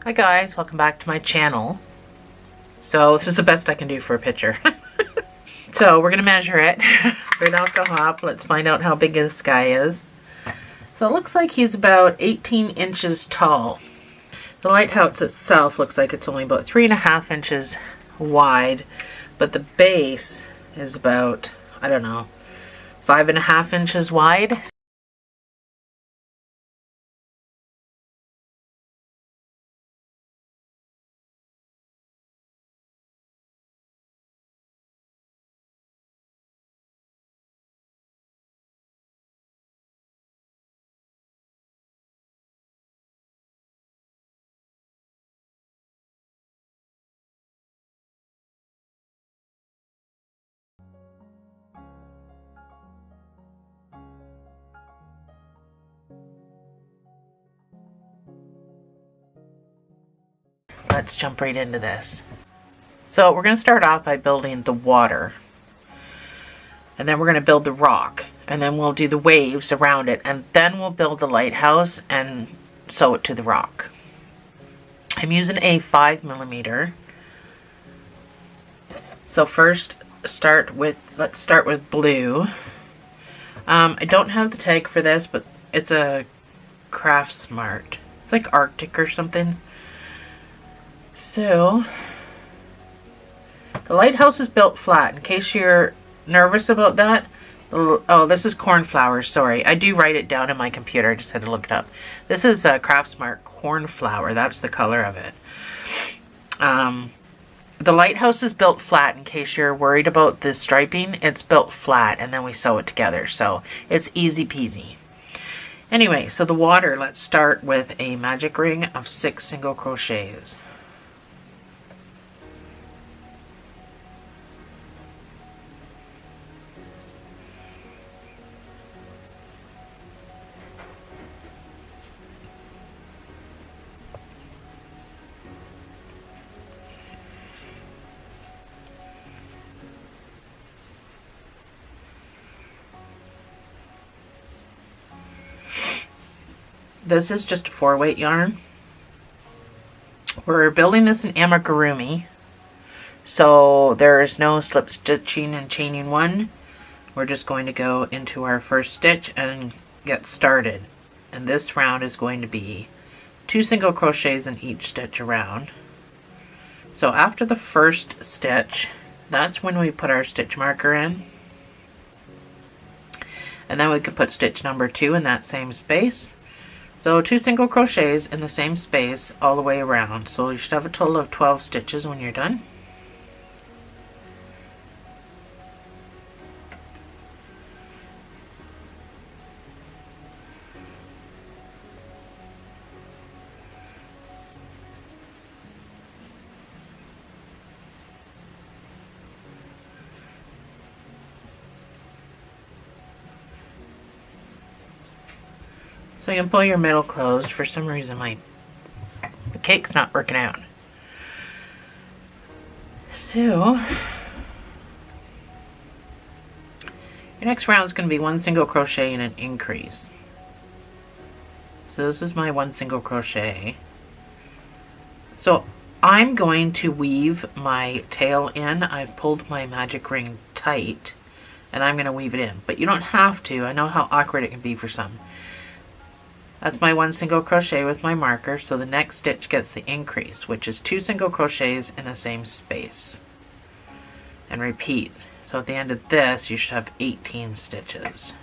Hi guys, welcome back to my channel. So this is the best I can do for a picture. So we're gonna measure it right off the hop. Let's find out how big this guy is. So it looks like he's about 18 inches tall. The lighthouse itself looks like it's only about 3.5 inches wide, but the base is about, I don't know, 5.5 inches wide. Let's jump right into this. So we're going to start off by building the water. And then we're going to build the rock. And then we'll do the waves around it. And then we'll build the lighthouse and sew it to the rock. I'm using a 5mm. So first, let's start with blue. I don't have the tag for this, but it's a Craft Smart. It's like Arctic or something. So, the lighthouse is built flat. In case you're nervous about that, oh, this is cornflower. Sorry, I do write it down in my computer. I just had to look it up. This is a Craft Smart cornflower. That's the color of it. The lighthouse is built flat. In case you're worried about the striping, it's built flat, and then we sew it together. So it's easy peasy. Anyway, so the water. Let's start with a magic ring of 6 single crochets. This is just a 4-weight yarn. We're building this in amigurumi, so there is no slip stitching and chaining one. We're just going to go into our first stitch and get started. And this round is going to be 2 single crochets in each stitch around. So after the first stitch, that's when we put our stitch marker in. And then we can put stitch number 2 in that same space. So 2 single crochets in the same space all the way around. So you should have a total of 12 stitches when you're done. So you can pull your middle closed. For some reason the cake's not working out. So your next round is going to be 1 single crochet and an increase. So this is my 1 single crochet. So I'm going to weave my tail in. I've pulled my magic ring tight and I'm going to weave it in. But you don't have to. I know how awkward it can be for some. That's my 1 single crochet with my marker, so the next stitch gets the increase, which is 2 single crochets in the same space. And repeat. So at the end of this, you should have 18 stitches.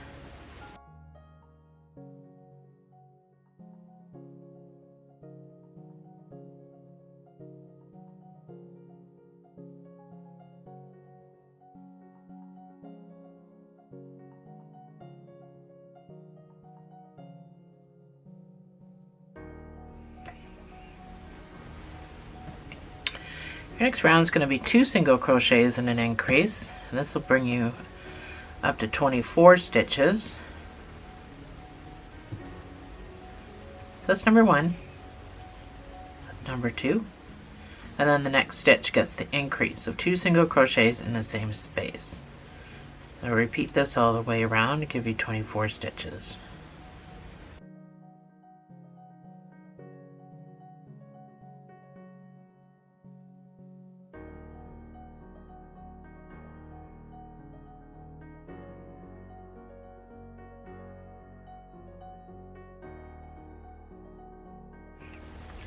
Your next round is going to be 2 single crochets and an increase, and this will bring you up to 24 stitches. So that's number 1, that's number 2, and then the next stitch gets the increase of 2 single crochets in the same space. I'll repeat this all the way around to give you 24 stitches.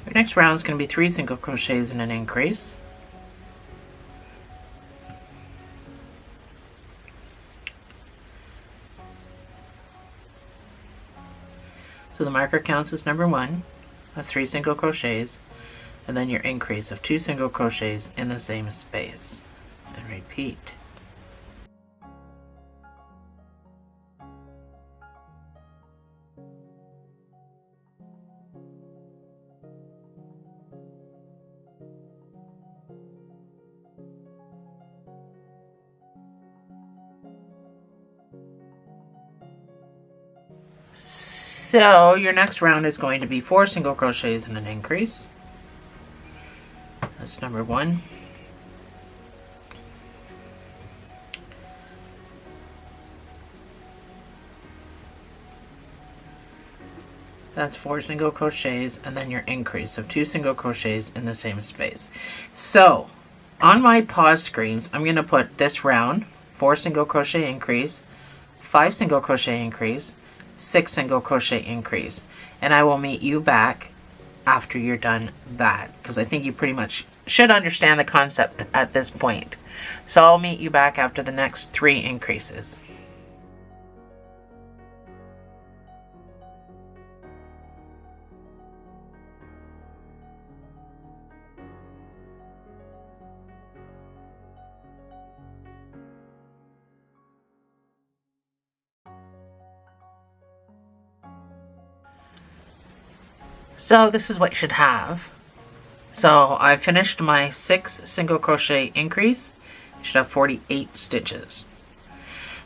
Your next round is going to be 3 single crochets and an increase. So the marker counts as number 1, that's 3 single crochets, and then your increase of 2 single crochets in the same space, and repeat. So your next round is going to be 4 single crochets and an increase. That's number 1. That's 4 single crochets and then your increase of 2 single crochets in the same space. So on my pause screens, I'm going to put this round, 4 single crochet increase, 5 single crochet increase, 6 single crochet increase, and I will meet you back after you're done that, because I think you pretty much should understand the concept at this point. So I'll meet you back after the next 3 increases. So this is what you should have. So I finished my 6 single crochet increase. You should have 48 stitches.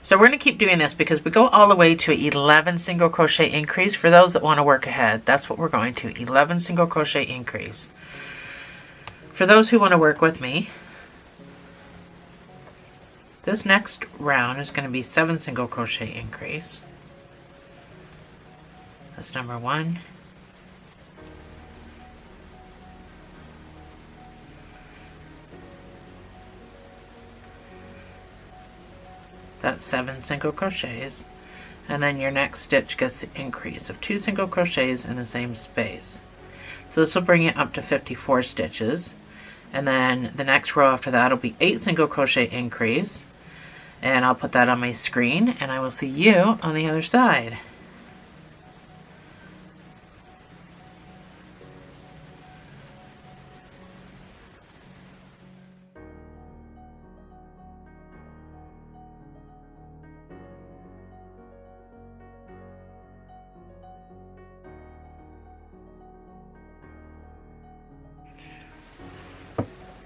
So we're going to keep doing this because we go all the way to 11 single crochet increase. For those that want to work ahead, that's what we're going to, 11 single crochet increase. For those who want to work with me, this next round is going to be 7 single crochet increase. That's number 1. That's 7 single crochets, and then your next stitch gets the increase of 2 single crochets in the same space. So this will bring it up to 54 stitches, and then the next row after that will be 8 single crochet increase, and I'll put that on my screen and I will see you on the other side.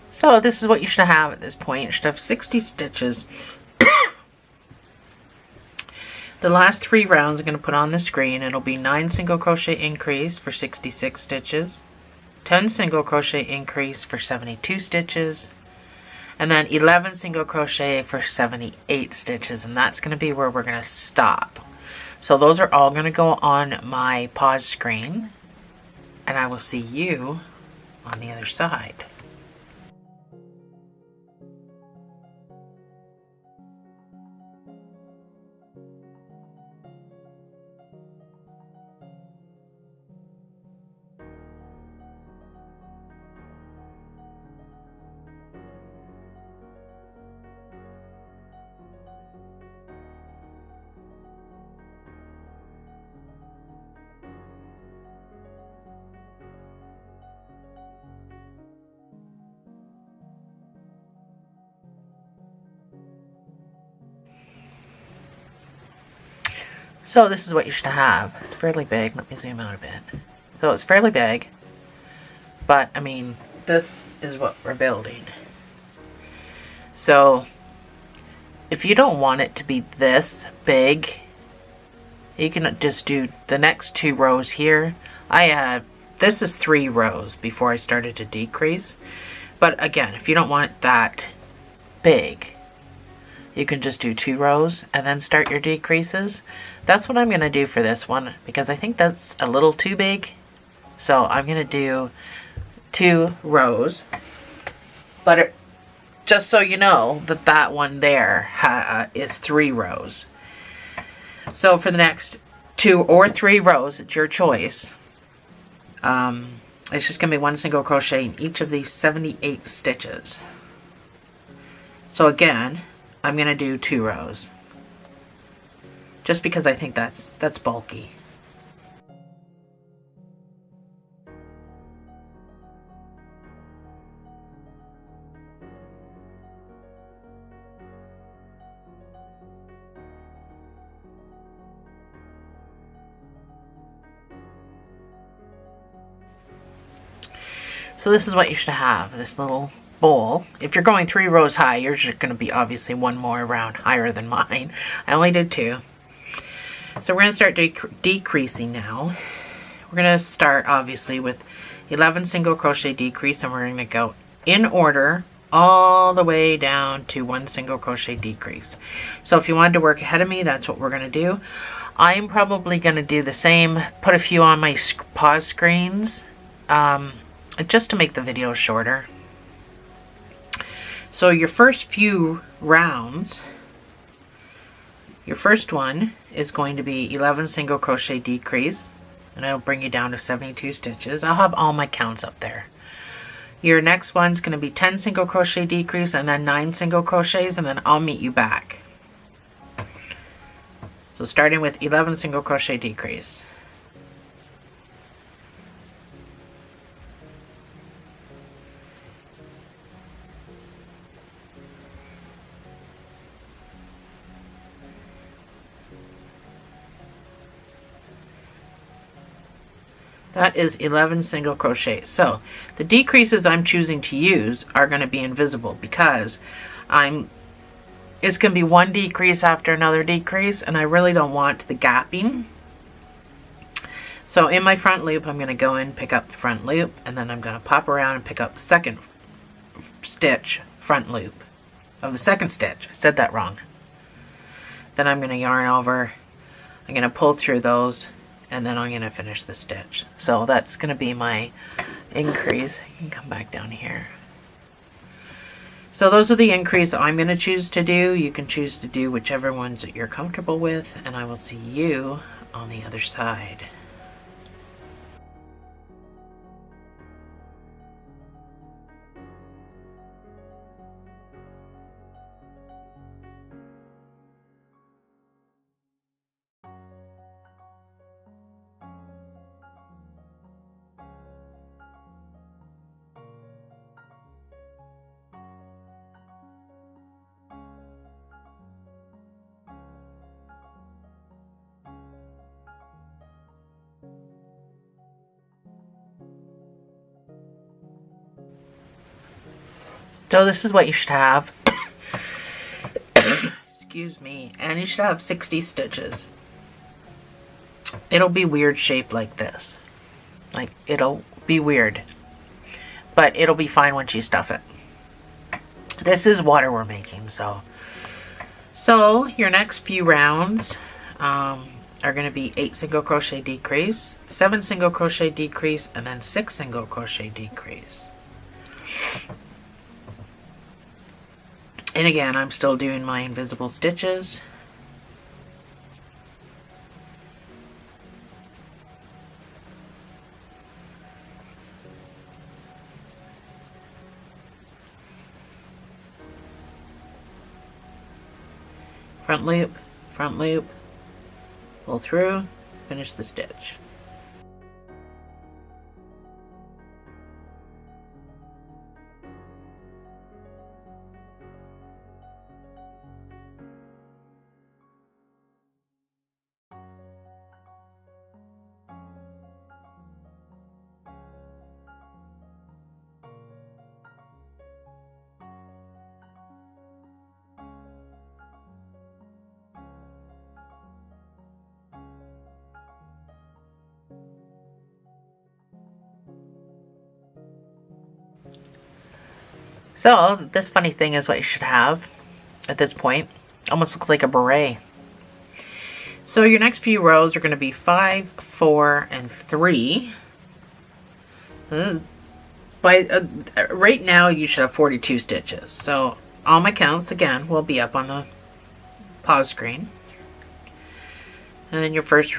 So this is what you should have at this point. You should have 60 stitches. The last 3 rounds I'm going to put on the screen. It'll be 9 single crochet increase for 66 stitches, 10 single crochet increase for 72 stitches, and then 11 single crochet for 78 stitches, and that's going to be where we're going to stop. So those are all going to go on my pause screen, and I will see you on the other side. So this is what you should have. It's fairly big. Let me zoom out a bit. So it's fairly big, but I mean, this is what we're building. So if you don't want it to be this big, you can just do the next 2 rows here. This is 3 rows before I started to decrease. But again, if you don't want it that big, you can just do 2 rows and then start your decreases. That's what I'm going to do for this one because I think that's a little too big. So I'm going to do 2 rows. But just so you know that that one there is 3 rows. So for the next 2 or 3 rows, it's your choice. It's just going to be 1 single crochet in each of these 78 stitches. So again, I'm going to do 2 rows. Just because I think that's bulky. So this is what you should have, this little bowl. If you're going 3 rows high, you're just going to be obviously 1 more round higher than mine. I only did 2. So we're going to start decreasing now. We're going to start obviously with 11 single crochet decrease, and we're going to go in order all the way down to 1 single crochet decrease. So if you wanted to work ahead of me, that's what we're going to do. I'm probably going to do the same, put a few on my pause screens, just to make the video shorter. So your first few rounds, your first one is going to be 11 single crochet decrease, and it'll bring you down to 72 stitches. I'll have all my counts up there. Your next one's going to be 10 single crochet decrease and then 9 single crochets, and then I'll meet you back. So starting with 11 single crochet decrease. That is 11 single crochet. So the decreases I'm choosing to use are going to be invisible because it's going to be 1 decrease after another decrease, and I really don't want the gapping. So in my front loop, I'm going to go in, pick up the front loop, and then I'm going to pop around and pick up the second stitch front loop of the second stitch. I said that wrong. Then I'm going to yarn over. I'm going to pull through those, and then I'm going to finish the stitch. So that's going to be my increase. You can come back down here. So those are the increase I'm going to choose to do. You can choose to do whichever ones that you're comfortable with, and I will see you on the other side. So this is what you should have. Excuse me. And you should have 60 stitches. It'll be weird shaped like this. Like, it'll be weird. But it'll be fine once you stuff it. This is water we're making, so. So, your next few rounds are going to be 8 single crochet decrease, 7 single crochet decrease, and then 6 single crochet decrease. And again, I'm still doing my invisible stitches. Front loop, pull through, finish the stitch. So, this funny thing is what you should have at this point. Almost looks like a beret. So, your next few rows are going to be 5, 4, and 3. Right now, you should have 42 stitches. So, all my counts, again, will be up on the pause screen. And then your first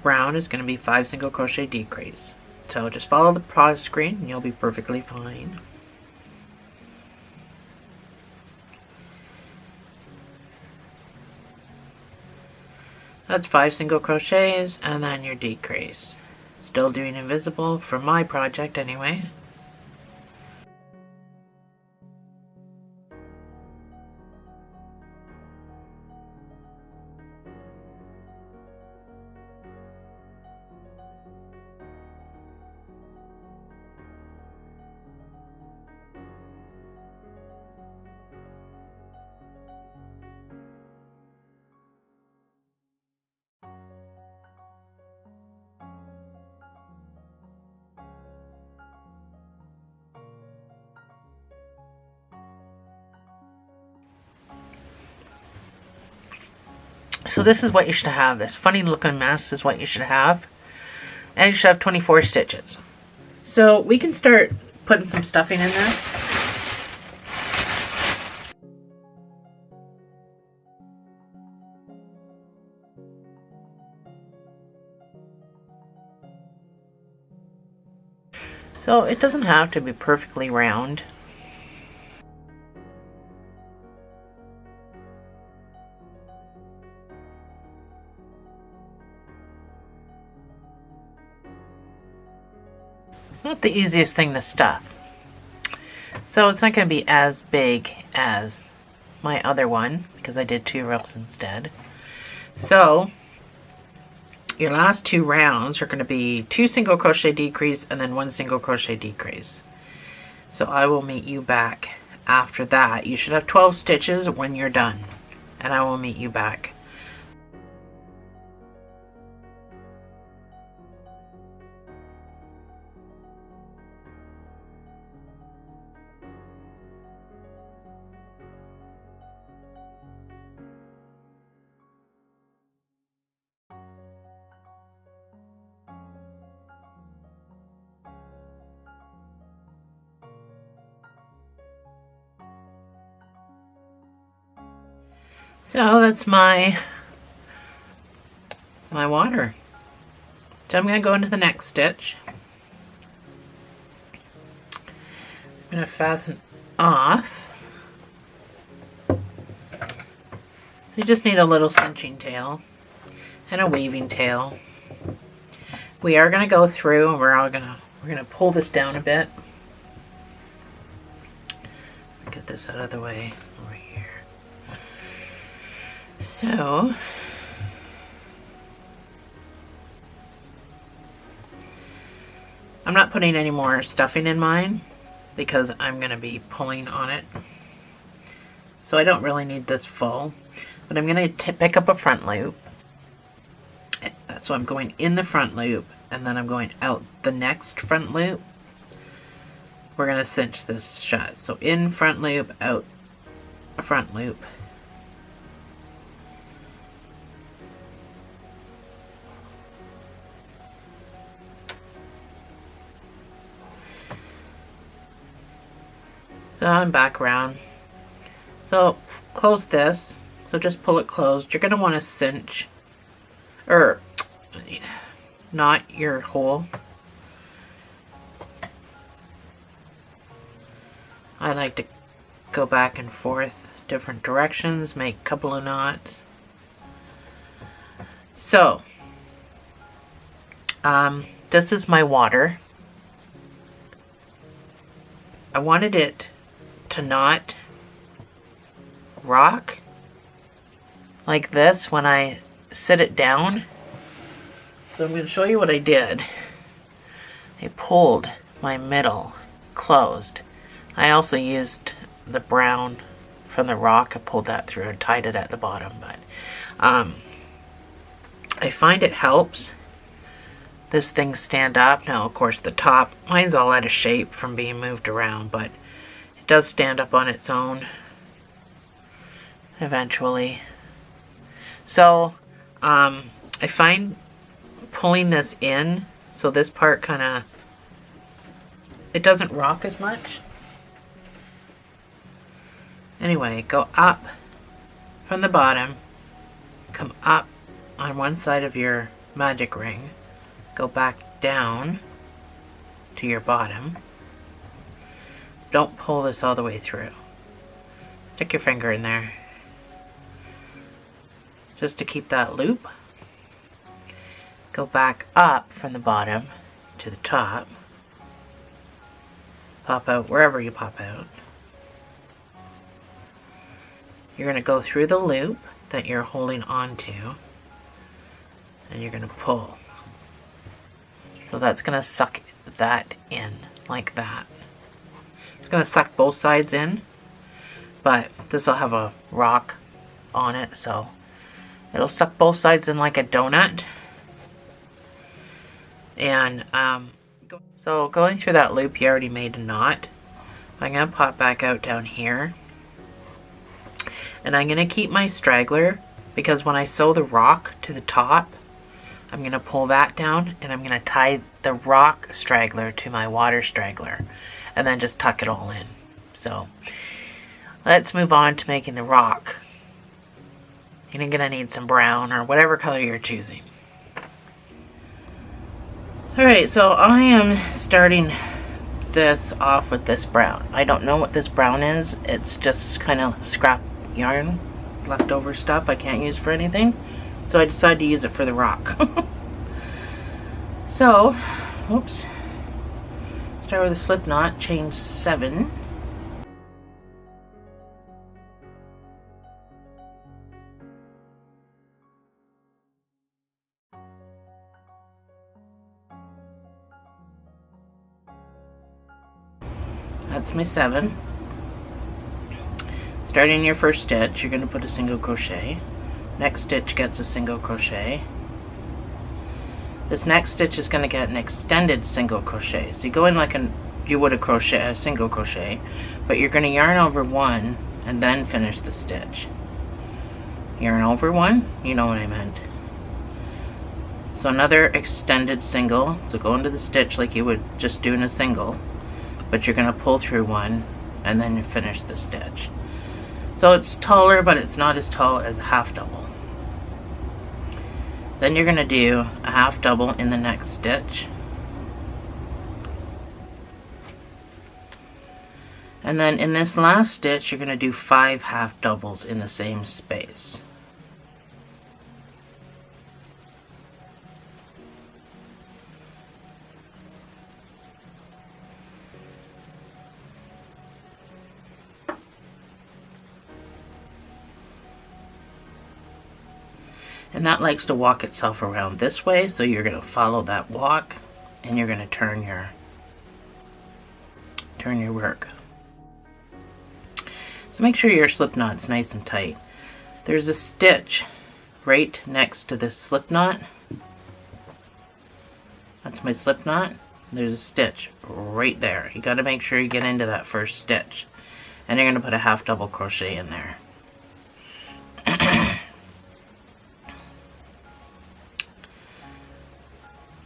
round is going to be 5 single crochet decrease. So So just follow the pause screen and you'll be perfectly fine. That's 5 single crochets and then your decrease. Still doing invisible for my project anyway. So this is what you should have. This funny looking mess is what you should have. And you should have 24 stitches. So we can start putting some stuffing in this. So it doesn't have to be perfectly round. It's not the easiest thing to stuff. So it's not going to be as big as my other one because I did 2 rows instead. So your last 2 rounds are going to be 2 single crochet decrease and then 1 single crochet decrease. So I will meet you back after that. You should have 12 stitches when you're done, and I will meet you back. So that's my water. So I'm going to go into the next stitch. I'm going to fasten off. So you just need a little cinching tail and a weaving tail. We are going to go through and we're going to pull this down a bit. Get this out of the way over here. So I'm not putting any more stuffing in mine because I'm going to be pulling on it. So I don't really need this full, but I'm going to pick up a front loop. So I'm going in the front loop and then I'm going out the next front loop. We're going to cinch this shut. So in front loop, out a front loop. So I'm back around. So close this. So just pull it closed. You're going to want to cinch or knot your hole. I like to go back and forth different directions, make a couple of knots. So this is my water. I wanted it to not rock like this when I sit it down. So I'm going to show you what I did. I pulled my middle closed. I also used the brown from the rock. I pulled that through and tied it at the bottom, but I find it helps this thing stand up. Now of course the top, mine's all out of shape from being moved around, but it does stand up on its own eventually. So I find pulling this in, so this part kind of, it doesn't rock as much. Anyway, go up from the bottom, come up on one side of your magic ring, go back down to your bottom. Don't pull this all the way through. Stick your finger in there just to keep that loop. Go back up from the bottom to the top. Pop out wherever you pop out. You're going to go through the loop that you're holding onto, and you're going to pull. So that's going to suck that in like that. It's going to suck both sides in, but this will have a rock on it, so it'll suck both sides in like a donut. And so going through that loop, you already made a knot. I'm going to pop back out down here. And I'm going to keep my straggler, because when I sew the rock to the top, I'm going to pull that down and I'm going to tie the rock straggler to my water straggler and then just tuck it all in. So let's move on to making the rock. You're going to need some brown or whatever color you're choosing. Alright, so I am starting this off with this brown. I don't know what this brown is. It's just kind of scrap yarn, leftover stuff I can't use for anything. So I decided to use it for the rock. So, oops. Start with a slip knot, chain 7. That's my 7. Starting your first stitch, you're going to put a single crochet. Next stitch gets a single crochet. This next stitch is going to get an extended single crochet. So you go in like you would a single crochet, but you're going to yarn over one and then finish the stitch. Yarn over one, you know what I meant. So another extended single. So go into the stitch like you would just do in a single, but you're going to pull through one and then you finish the stitch. So it's taller, but it's not as tall as a half double. Then you're going to do a half double in the next stitch. And then in this last stitch, you're going to do 5 half doubles in the same space. And that likes to walk itself around this way, so you're going to follow that walk and you're going to turn your work. So make sure your slip knot's nice and tight. There's a stitch right next to this slip knot. That's my slip knot. There's a stitch right there. You got to make sure you get into that first stitch. And you're going to put a half double crochet in there.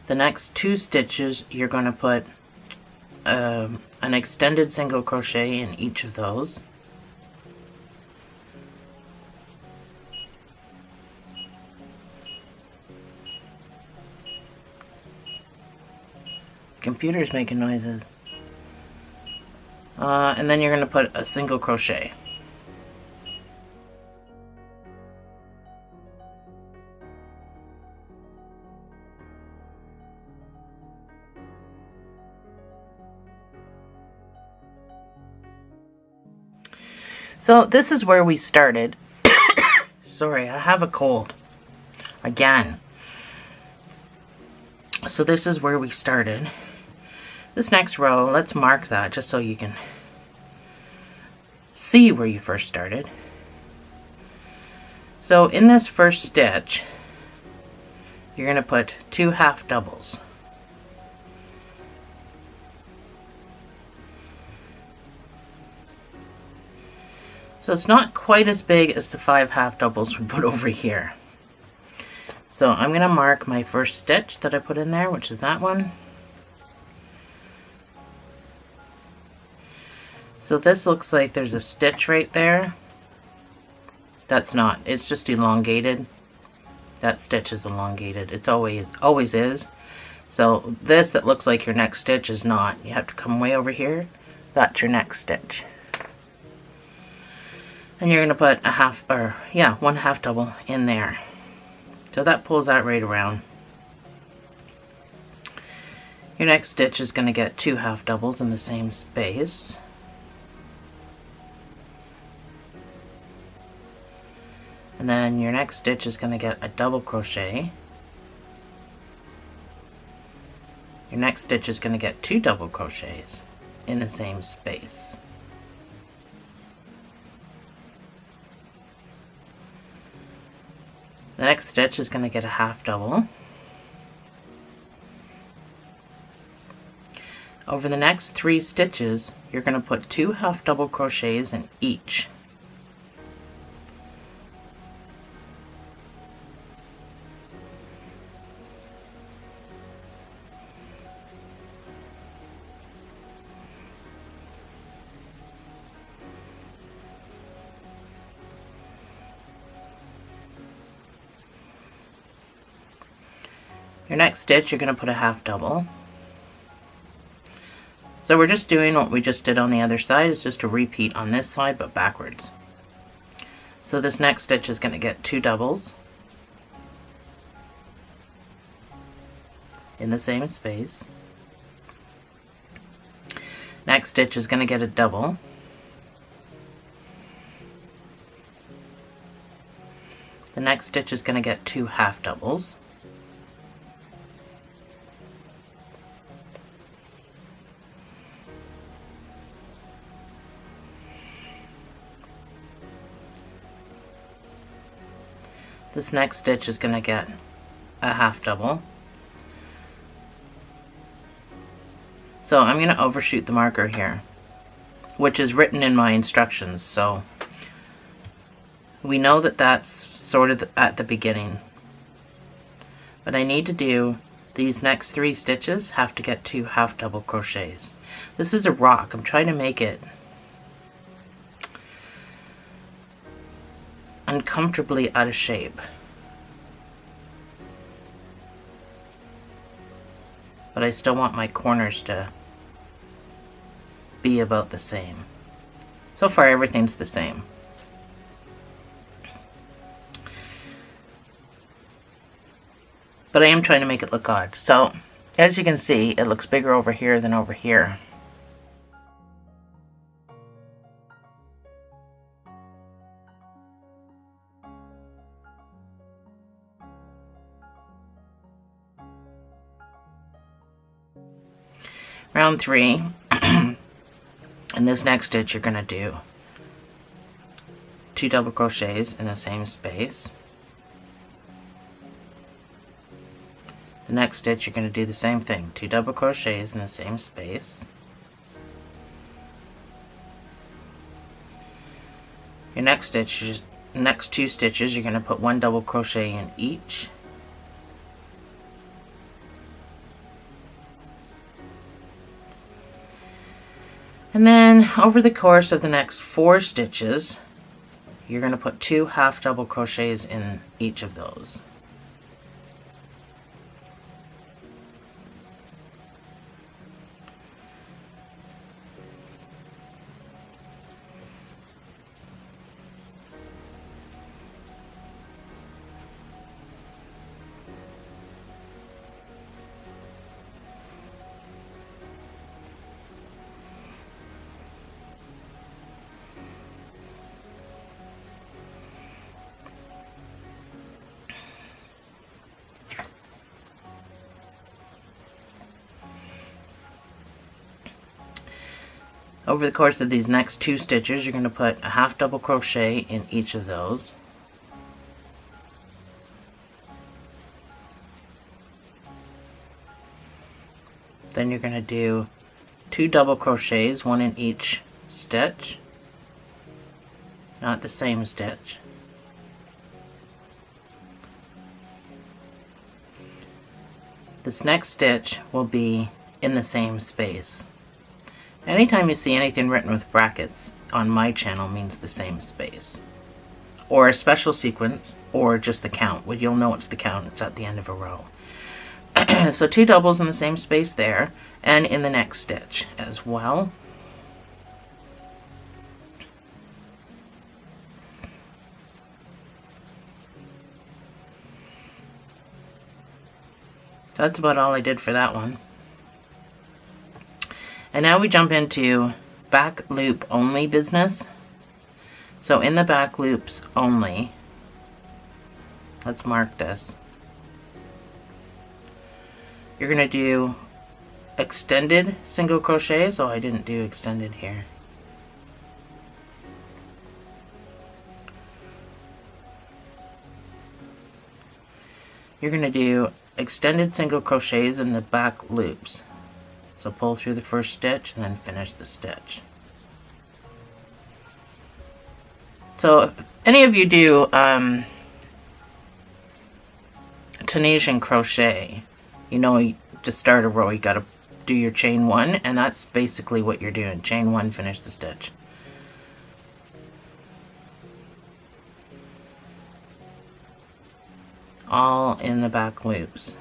The next 2 stitches, you're going to put an extended single crochet in each of those. Computer's making noises. And then you're going to put a single crochet. So this is where we started. Sorry, I have a cold. Again. So this is where we started. This next row, let's mark that just so you can see where you first started. So in this first stitch, you're going to put 2 half doubles. So it's not quite as big as the 5 half doubles we put over here. So I'm going to mark my first stitch that I put in there, which is that one. So this looks like there's a stitch right there. That's not. It's just elongated. That stitch is elongated. It's always is. So this that looks like your next stitch is not. You have to come way over here. That's your next stitch. And you're going to put a half, or yeah, 1 half double in there. So that pulls that right around. Your next stitch is going to get 2 half doubles in the same space. And then your next stitch is going to get a double crochet. Your next stitch is going to get 2 double crochets in the same space. The next stitch is going to get a half double. Over the next 3 stitches, you're going to put 2 half double crochets in each. Your next stitch, you're going to put a half double. So we're just doing what we just did on the other side. It's just a repeat on this side, but backwards. So this next stitch is going to get 2 doubles in the same space. Next stitch is going to get a double. The next stitch is going to get 2 half doubles. This next stitch is going to get a half double. So I'm going to overshoot the marker here, which is written in my instructions. So we know that that's sort of at the beginning. But I need to do these next 3 stitches have to get 2 half double crochets. This is a rock. I'm trying to make it uncomfortably out of shape. But I still want my corners to be about the same. So far everything's the same. But I am trying to make it look odd. So as you can see, it looks bigger over here than over here. Round 3, in this next stitch you're going to do 2 double crochets in the same space. The next stitch you're going to do the same thing, 2 double crochets in the same space. Your next stitch, next 2 stitches, you're going to put 1 double crochet in each. And then over the course of the next 4 stitches, you're going to put 2 half double crochets in each of those. Over the course of these next 2 stitches, you're going to put a half double crochet in each of those. Then you're going to do 2 double crochets, 1 in each stitch, not the same stitch. This next stitch will be in the same space. Anytime you see anything written with brackets on my channel means the same space. Or a special sequence, or just the count. Well, you'll know it's the count, it's at the end of a row. So 2 doubles in the same space there, and in the next stitch as well. That's about all I did for that one. And now we jump into back loop only business. So in the back loops only, let's mark this. You're going to do extended single crochets. Oh, I didn't do extended here. You're going to do extended single crochets in the back loops. So pull through the first stitch and then finish the stitch. So if any of you do Tunisian crochet, you know, to start a row you got to do your chain 1, and that's basically what you're doing. Chain 1, finish the stitch. All in the back loops.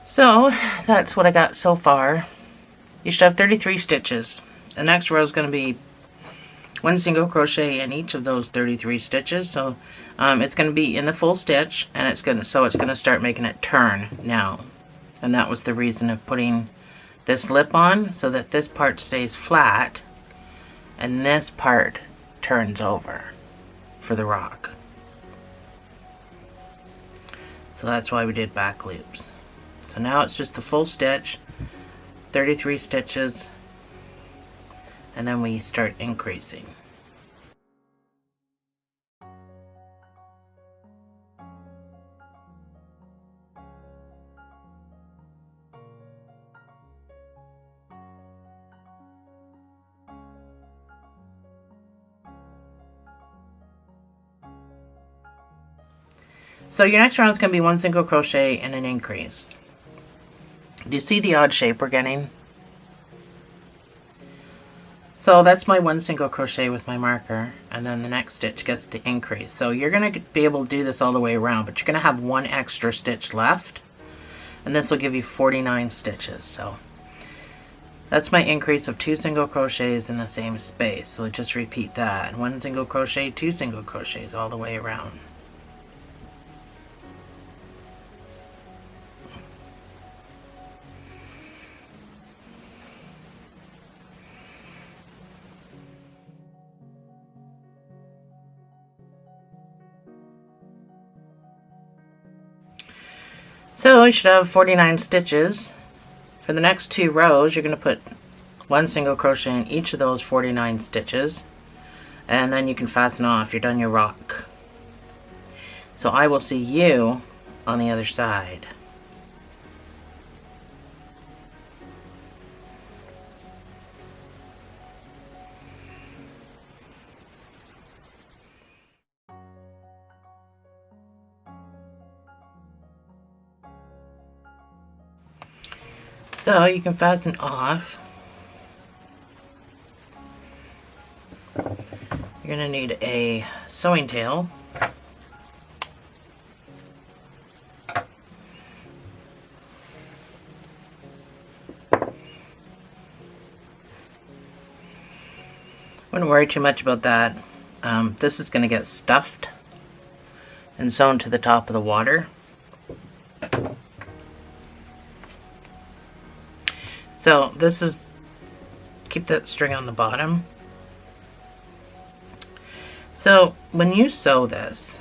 So that's what I got so far. You should have 33 stitches. The next row is going to be 1 single crochet in each of those 33 stitches. So it's going to be in the full stitch, and it's going to start making it turn now. And that was the reason of putting this lip on, so that this part stays flat and this part turns over for the rock. So that's why we did back loops. So now it's just the full stitch, 33 stitches, and then we start increasing. So your next round is going to be 1 single crochet and an increase. Do you see the odd shape we're getting? So that's my 1 single crochet with my marker, and then the next stitch gets the increase. So you're going to be able to do this all the way around, but you're going to have 1 extra stitch left, and this will give you 49 stitches. So that's my increase of 2 single crochets in the same space. So just repeat that. 1 single crochet, 2 single crochets all the way around. So you should have 49 stitches. For the next 2 rows, you're going to put 1 single crochet in each of those 49 stitches, and then you can fasten off. You're done your rock. So I will see you on the other side. So you can fasten off. You're going to need a sewing tail. Wouldn't worry too much about that. This is going to get stuffed and sewn to the top of the water. So this is, keep that string on the bottom. So when you sew this,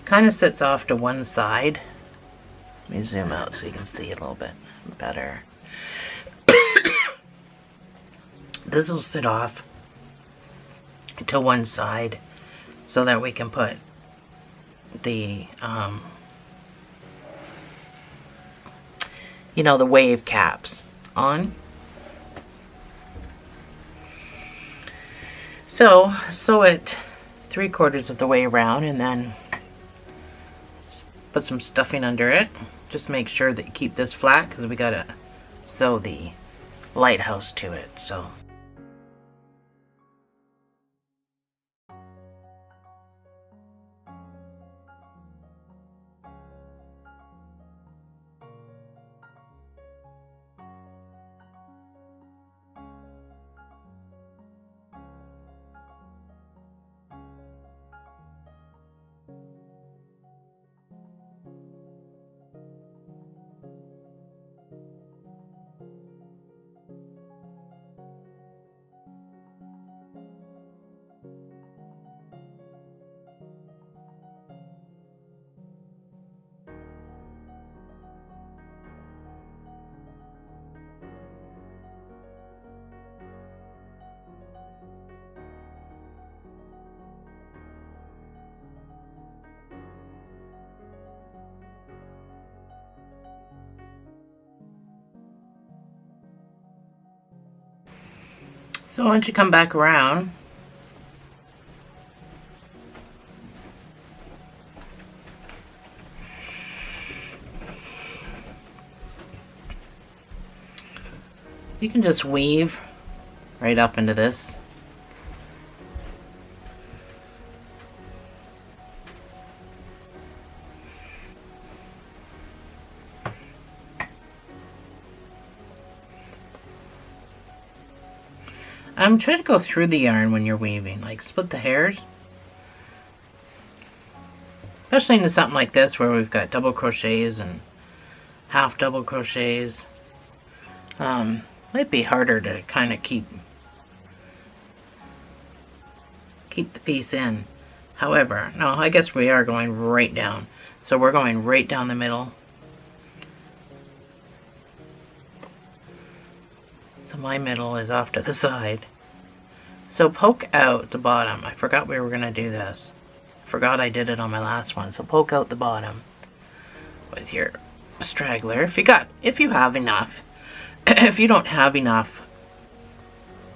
kind of sits off to one side. Let me zoom out so you can see it a little bit better. This will sit off to one side so that we can put the you know, the wave caps on. So sew it 3/4 of the way around and then put some stuffing under it. Just make sure that you keep this flat because we gotta sew the lighthouse to it. So once you come back around, you can just weave right up into this. Try to go through the yarn when you're weaving, like split the hairs. Especially into something like this where we've got double crochets and half double crochets. Might be harder to kind of keep the piece in. However, no, I guess we are going right down. So we're going right down the middle. So my middle is off to the side. So poke out the bottom. I forgot we were going to do this. Forgot I did it on my last one. So poke out the bottom with your straggler. If you have enough. If you don't have enough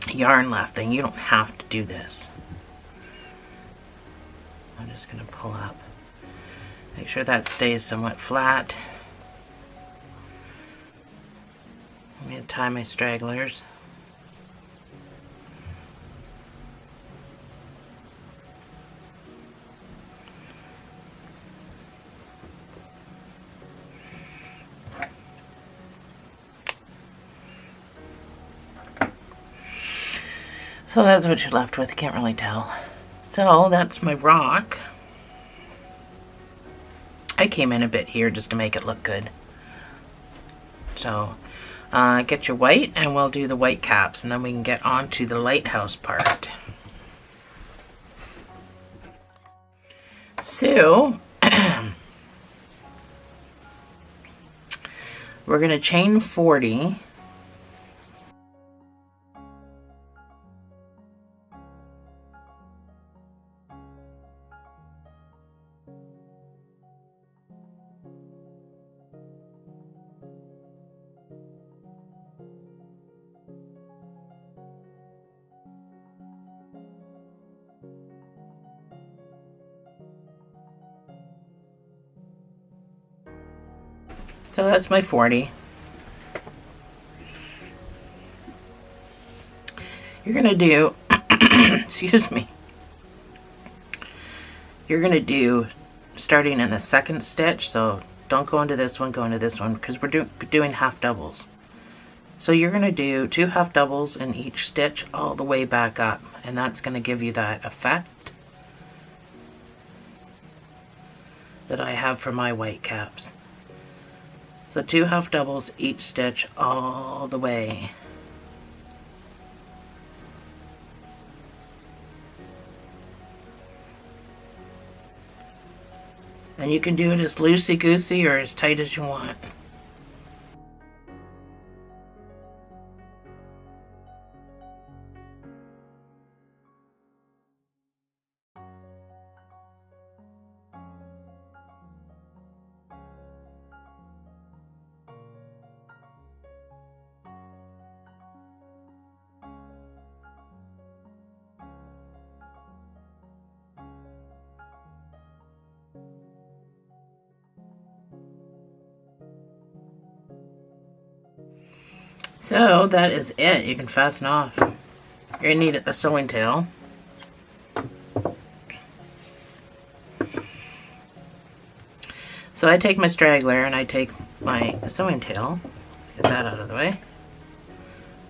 yarn left, then you don't have to do this. I'm just going to pull up. Make sure that stays somewhat flat. I'm going to tie my stragglers. So that's what you're left with. Can't really tell. So that's my rock. I came in a bit here just to make it look good. So get your white and we'll do the white caps and then we can get on to the lighthouse part. So we're going to chain 40. So that's my 40. You're going to do, excuse me, you're going to do starting in the second stitch, so don't go into this one, go into this one, because we're doing half doubles. So you're going to do 2 half doubles in each stitch all the way back up, and that's going to give you that effect that I have for my white caps. So 2 half doubles each stitch all the way. And you can do it as loosey-goosey or as tight as you want. So that is it. You can fasten off. You're going to need a sewing tail. So I take my straggler and I take my sewing tail, get that out of the way,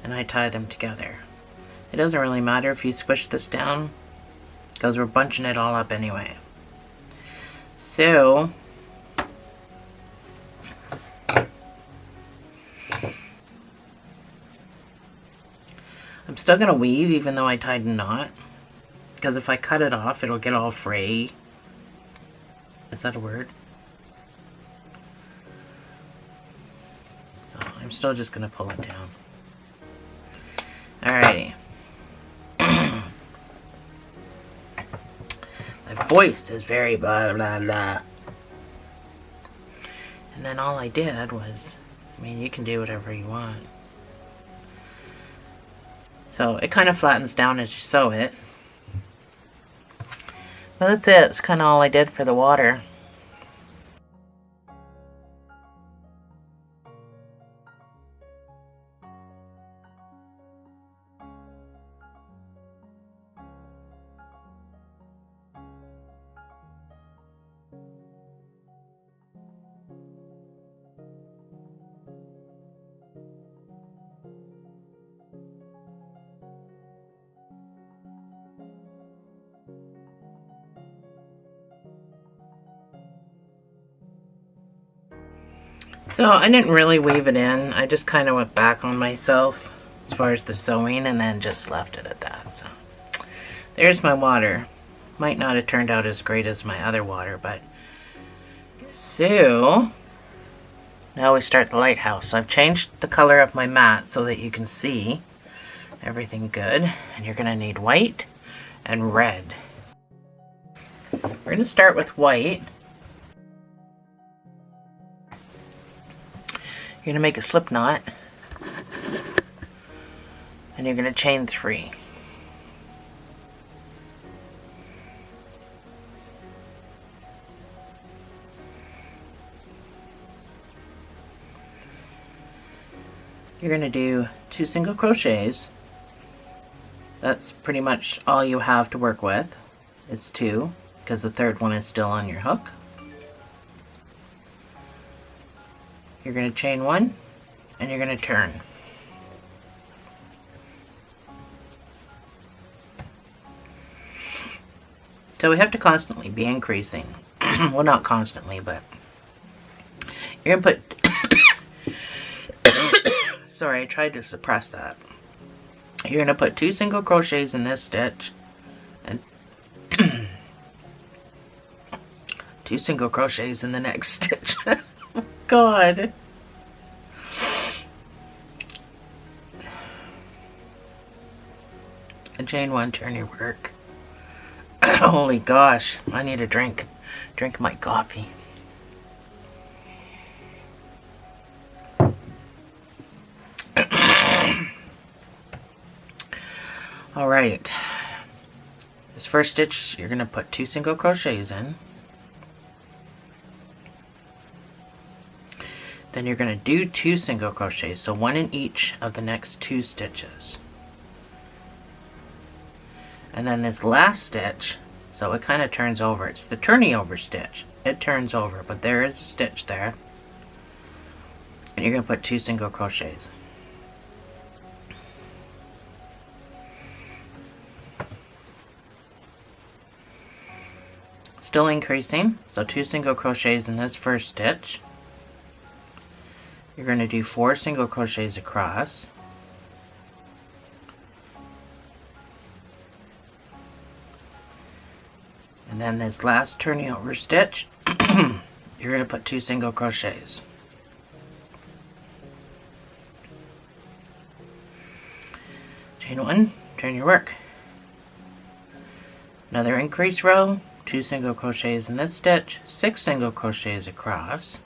and I tie them together. It doesn't really matter if you squish this down because we're bunching it all up anyway. So I'm still going to weave even though I tied a knot, because if I cut it off it'll get all fray. Is that a word? So I'm still just going to pull it down. Alrighty. My voice is very blah blah blah. And then all I did was, I mean, you can do whatever you want. So it kind of flattens down as you sew it. But that's it. It's kind of all I did for the water. So I didn't really weave it in. I just kind of went back on myself as far as the sewing and then just left it at that. So there's my water. Might not have turned out as great as my other water, but so now we start the lighthouse. So I've changed the color of my mat so that you can see everything good. And you're going to need white and red. We're going to start with white. You're going to make a slip knot, and you're going to chain 3. You're going to do 2 single crochets. That's pretty much all you have to work with. It's 2, because the third one is still on your hook. You're going to chain 1 and you're going to turn. So we have to constantly be increasing. Well, not constantly, but you're going to put sorry, I tried to suppress that. You're going to put 2 single crochets in this stitch and 2 single crochets in the next stitch. God. And chain 1, turn your work. Holy gosh, I need a drink. Drink my coffee. Alright. This first stitch, you're going to put 2 single crochets in. Then you're going to do 2 single crochets, so 1 in each of the next 2 stitches. And then this last stitch, so it kind of turns over. It's the turning over stitch. It turns over, but there is a stitch there. And you're going to put 2 single crochets. Still increasing, so 2 single crochets in this first stitch. You're going to do 4 single crochets across. And then this last turning over stitch, you're going to put 2 single crochets. Chain 1, turn your work. Another increase row, 2 single crochets in this stitch, 6 single crochets across.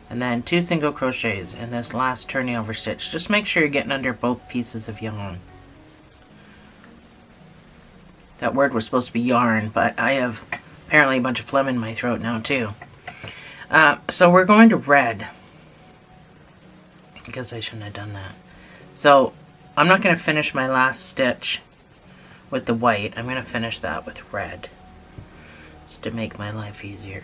And then 2 single crochets in this last turning over stitch. Just make sure you're getting under both pieces of yarn. That word was supposed to be yarn, but I have apparently a bunch of phlegm in my throat now too. So we're going to red. I guess I shouldn't have done that. So I'm not going to finish my last stitch with the white. I'm going to finish that with red, just to make my life easier.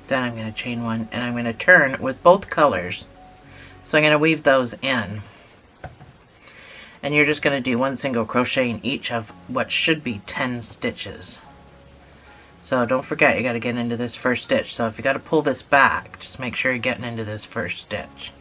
Then I'm going to chain one, and I'm going to turn with both colors. So I'm going to weave those in. And you're just going to do 1 single crochet in each of what should be 10 stitches. So don't forget, you got to get into this first stitch. So if you got to pull this back, just make sure you're getting into this first stitch.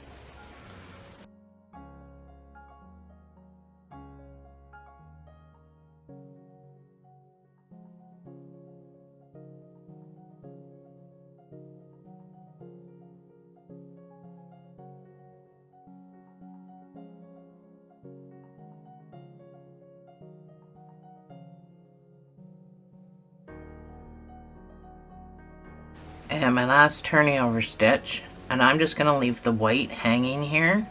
And my last turning over stitch, and I'm just going to leave the white hanging here.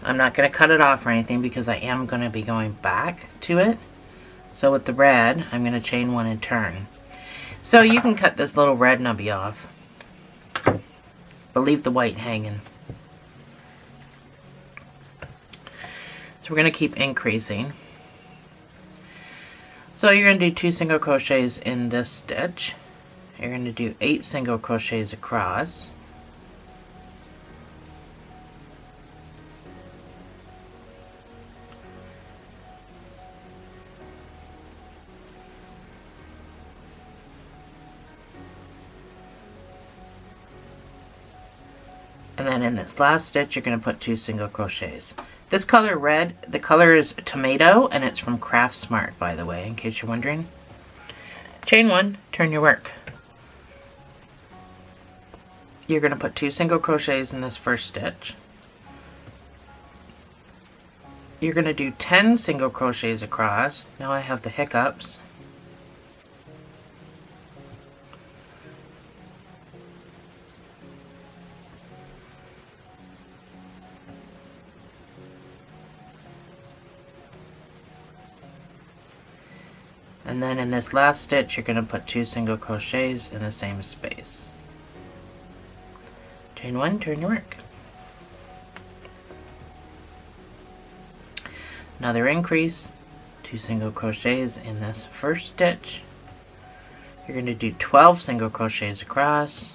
I'm not going to cut it off or anything because I am going to be going back to it. So with the red, I'm going to chain one and turn. So you can cut this little red nubby off, but leave the white hanging. So we're going to keep increasing. So you're going to do 2 single crochets in this stitch. You're going to do 8 single crochets across. And then in this last stitch, you're going to put 2 single crochets. This color red, the color is tomato, and it's from Craft Smart, by the way, in case you're wondering. Chain one, turn your work. You're going to put 2 single crochets in this first stitch. You're going to do 10 single crochets across. Now I have the hiccups. And then in this last stitch, you're going to put 2 single crochets in the same space. Chain one, turn your work. Another increase, 2 single crochets in this first stitch. You're going to do 12 single crochets across.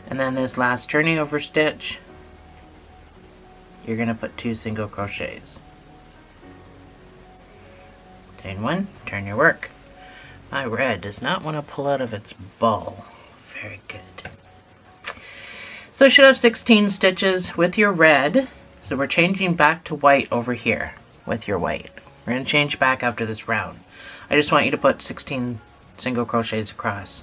And then this last turning over stitch, you're going to put 2 single crochets. Chain one, turn your work. My red does not want to pull out of its ball. Very good. So you should have 16 stitches with your red. So we're changing back to white over here with your white. We're going to change back after this round. I just want you to put 16 single crochets across.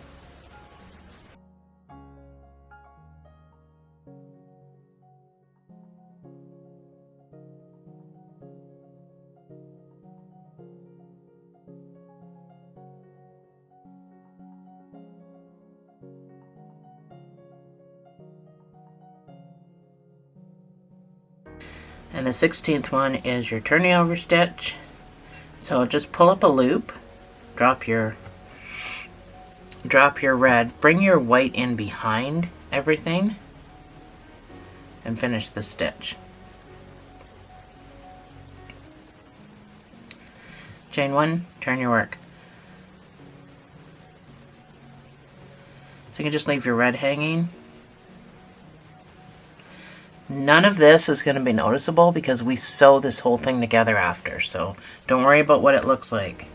And the 16th one is your turning over stitch. So just pull up a loop, drop your red, bring your white in behind everything, and finish the stitch. Chain one, turn your work. So you can just leave your red hanging. None of this is going to be noticeable because we sew this whole thing together after, so don't worry about what it looks like.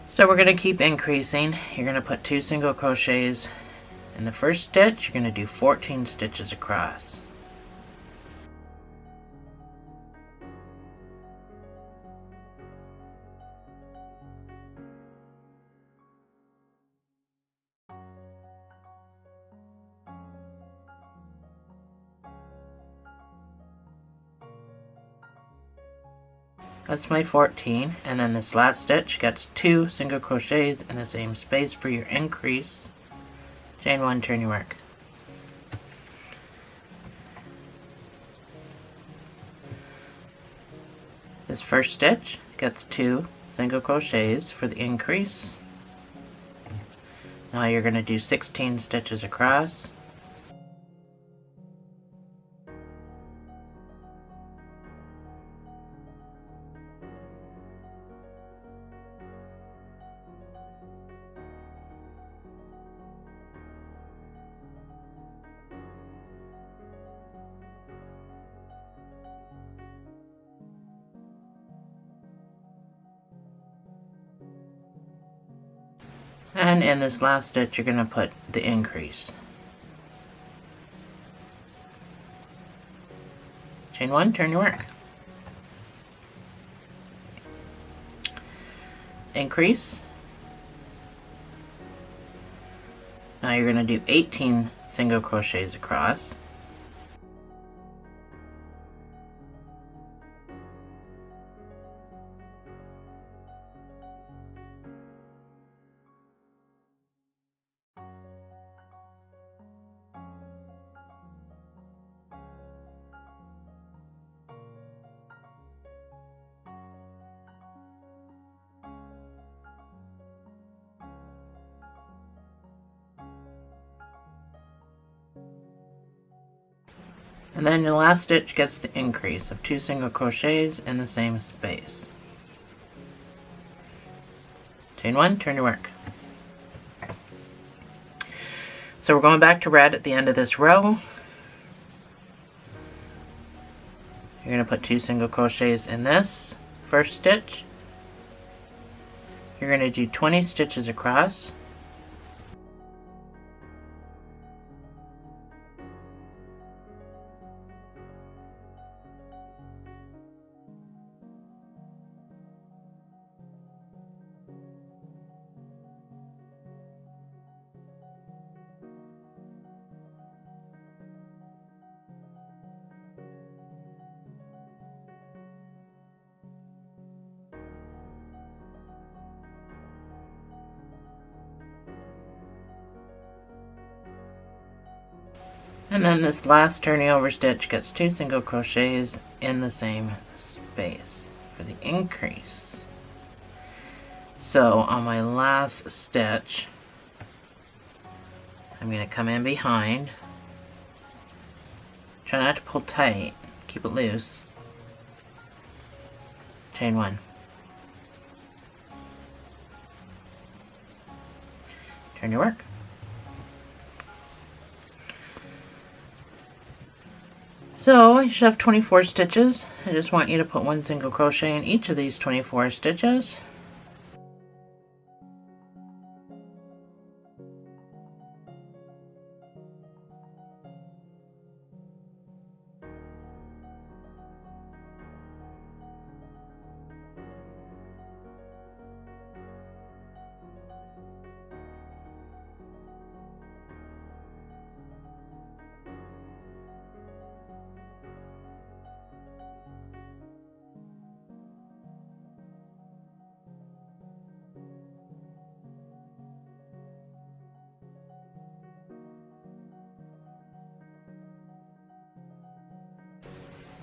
So we're going to keep increasing. You're going to put 2 single crochets in the first stitch. You're going to do 14 stitches across. That's my 14, and then this last stitch gets 2 single crochets in the same space for your increase. Chain 1, turn your work. This first stitch gets 2 single crochets for the increase. Now you're going to do 16 stitches across. And in this last stitch, you're going to put the increase. Chain 1, turn your work. Increase. Now you're going to do 18 single crochets across. And then your last stitch gets the increase of 2 single crochets in the same space. Chain 1, turn your work. So we're going back to red at the end of this row. You're going to put 2 single crochets in this first stitch. You're going to do 20 stitches across. And then this last turning over stitch gets 2 single crochets in the same space for the increase. So on my last stitch, I'm going to come in behind. Try not to pull tight, keep it loose. Chain 1. Turn your work. So you should have 24 stitches. I just want you to put 1 single crochet in each of these 24 stitches.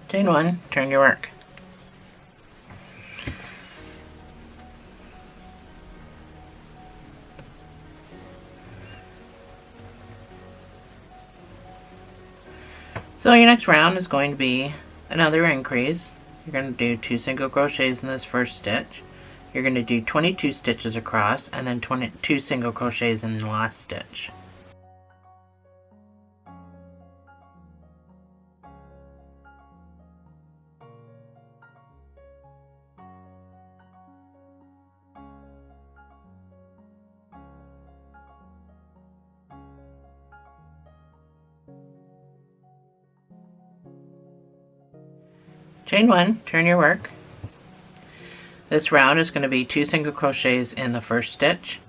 Chain 1, turn your work. So your next round is going to be another increase. You're going to do 2 single crochets in this first stitch. You're going to do 22 stitches across and then 22 single crochets in the last stitch. Chain 1, turn your work. This round is going to be 2 single crochets in the first stitch,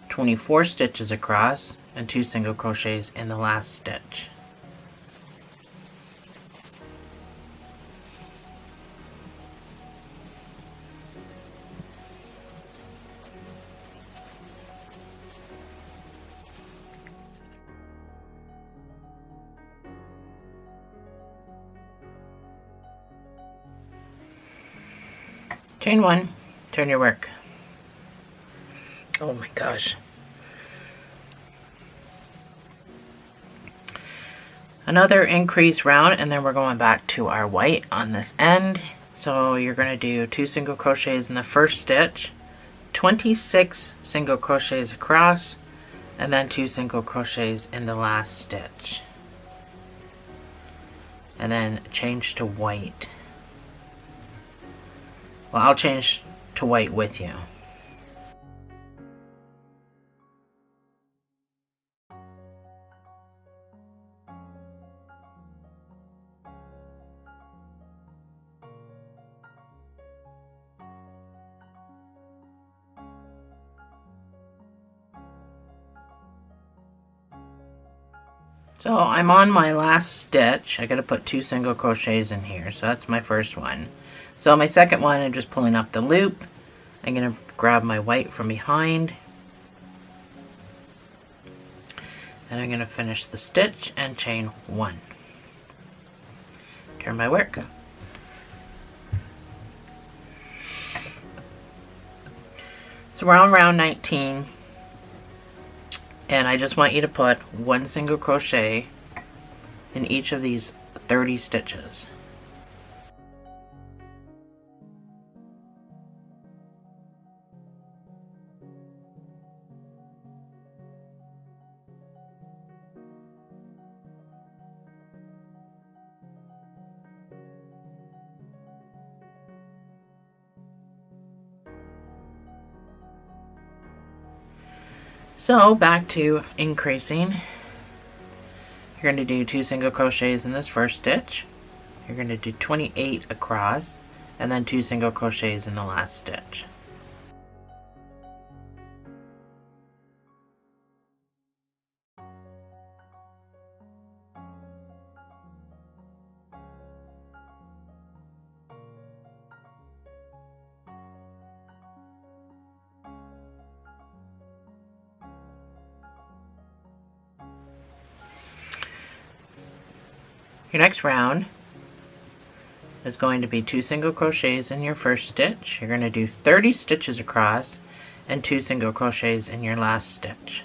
24 stitches across, and 2 single crochets in the last stitch. Chain 1, turn your work. Oh my gosh. Another increase round, and then we're going back to our white on this end. So you're going to do 2 single crochets in the first stitch, 26 single crochets across, and then 2 single crochets in the last stitch. And then change to white. Well, I'll change to white with you. So I'm on my last stitch. I gotta put 2 single crochets in here, so that's my first one. So my second one, I'm just pulling up the loop. I'm gonna grab my white from behind, and I'm gonna finish the stitch and chain 1. Turn my work. So we're on round 19. And I just want you to put 1 single crochet in each of these 30 stitches. So back to increasing. You're going to do 2 single crochets in this first stitch. You're going to do 28 across, and then 2 single crochets in the last stitch. Your next round is going to be 2 single crochets in your first stitch. You're going to do 30 stitches across and 2 single crochets in your last stitch.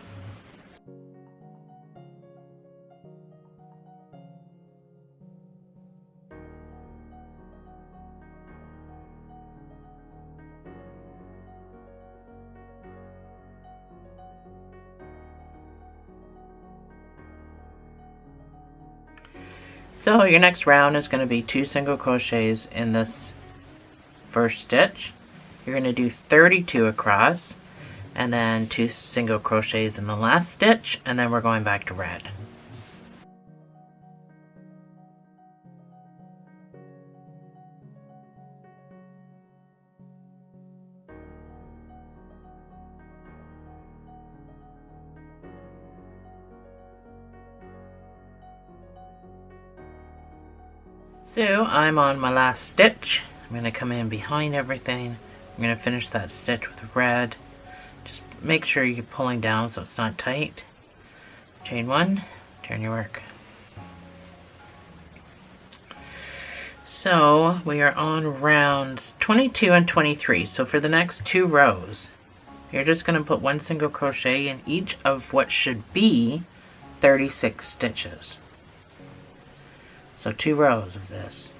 So your next round is going to be 2 single crochets in this first stitch. You're going to do 32 across, and then 2 single crochets in the last stitch, and then we're going back to red. So I'm on my last stitch. I'm going to come in behind everything. I'm going to finish that stitch with red. Just make sure you're pulling down so it's not tight. Chain 1, turn your work. So we are on rounds 22 and 23. So for the next 2 rows, you're just going to put 1 single crochet in each of what should be 36 stitches. So 2 rows of this.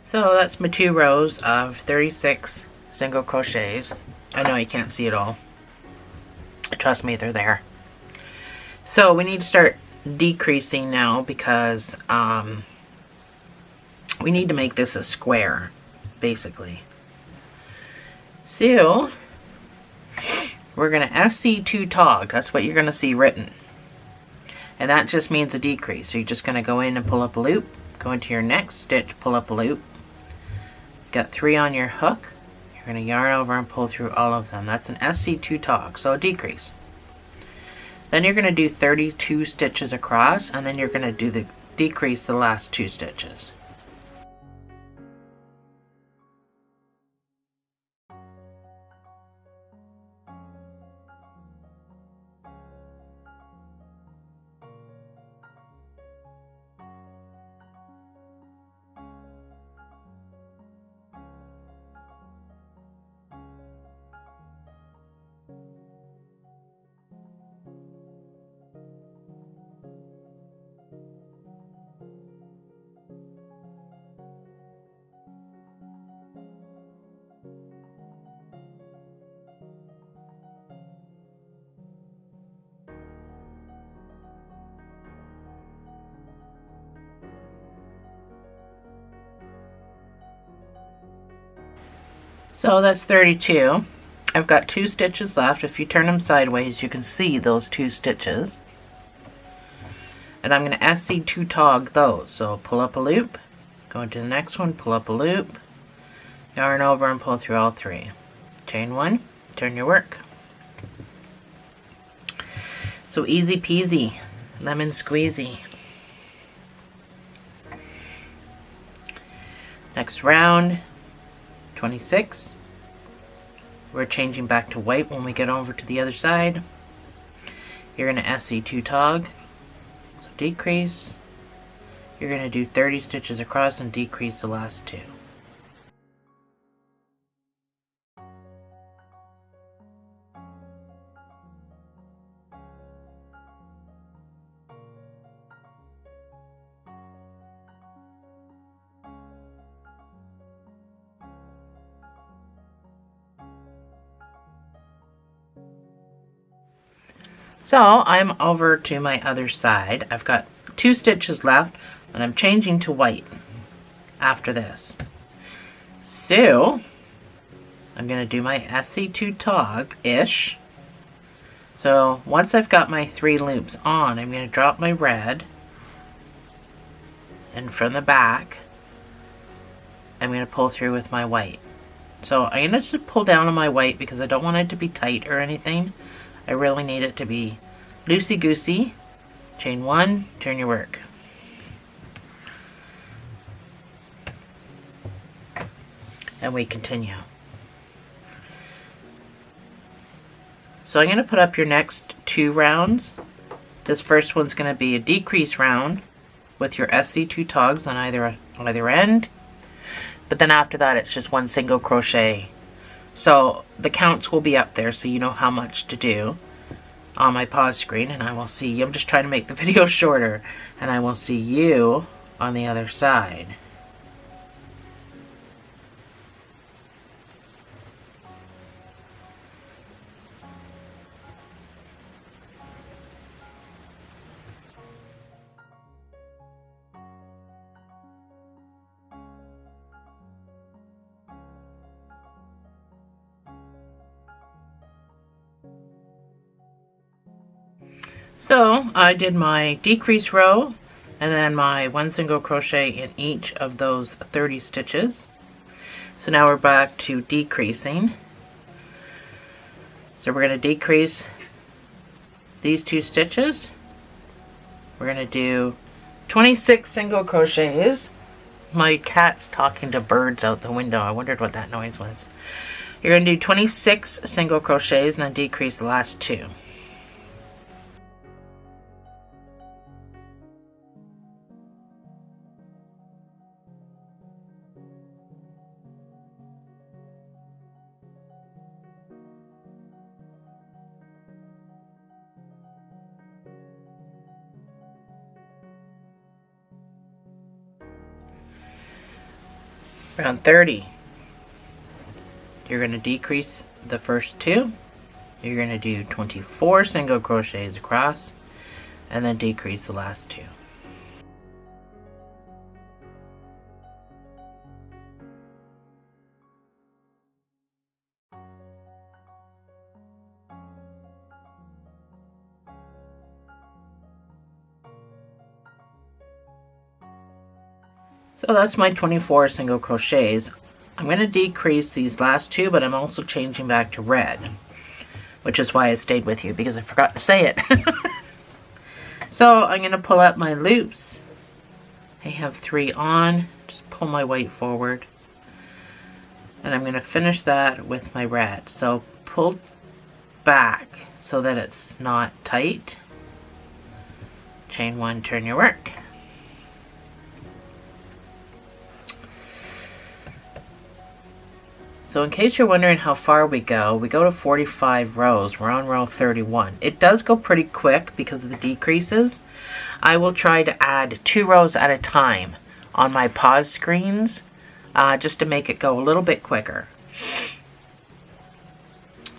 So that's my 2 rows of 36 single crochets. I know you can't see it all. Trust me, they're there. So we need to start decreasing now because we need to make this a square, basically. So we're going to SC2 tog. That's what you're going to see written. And that just means a decrease. So you're just going to go in and pull up a loop, go into your next stitch, pull up a loop. Got 3 on your hook. You're going to yarn over and pull through all of them. That's an SC2 tog, so a decrease. Then you're going to do 32 stitches across, and then you're going to do decrease the last 2 stitches. So that's 32. I've got 2 stitches left. If you turn them sideways, you can see those 2 stitches. And I'm going to SC2 tog those. So pull up a loop, go into the next one, pull up a loop, yarn over and pull through all 3. Chain 1, turn your work. So easy peasy, lemon squeezy. Next round, 26. We're changing back to white when we get over to the other side. You're going to SC2 tog, so decrease. You're going to do 30 stitches across and decrease the last 2. So I'm over to my other side. I've got 2 stitches left, and I'm changing to white after this. So I'm going to do my SC2 tog-ish. So once I've got my 3 loops on, I'm going to drop my red, and from the back I'm going to pull through with my white. So I'm going to just pull down on my white because I don't want it to be tight or anything. I really need it to be loosey-goosey. Chain 1, turn your work. And we continue. So I'm going to put up your next 2 rounds. This first one's going to be a decrease round with your SC2 togs on either end. But then after that it's just 1 single crochet. So the counts will be up there so you know how much to do on my pause screen, and I will see you. I'm just trying to make the video shorter, and I will see you on the other side. So I did my decrease row and then my 1 single crochet in each of those 30 stitches. So now we're back to decreasing. So we're going to decrease these 2 stitches. We're going to do 26 single crochets. My cat's talking to birds out the window. I wondered what that noise was. You're going to do 26 single crochets and then decrease the last 2. Round 30, you're going to decrease the first 2. You're going to do 24 single crochets across and then decrease the last 2. So that's my 24 single crochets. I'm going to decrease these last 2, but I'm also changing back to red, which is why I stayed with you, because I forgot to say it. So I'm going to pull up my loops. I have 3 on. Just pull my white forward. And I'm going to finish that with my red. So pull back so that it's not tight. Chain 1, turn your work. So in case you're wondering how far we go to 45 rows. We're on row 31. It does go pretty quick because of the decreases. I will try to add 2 rows at a time on my pause screens, just to make it go a little bit quicker.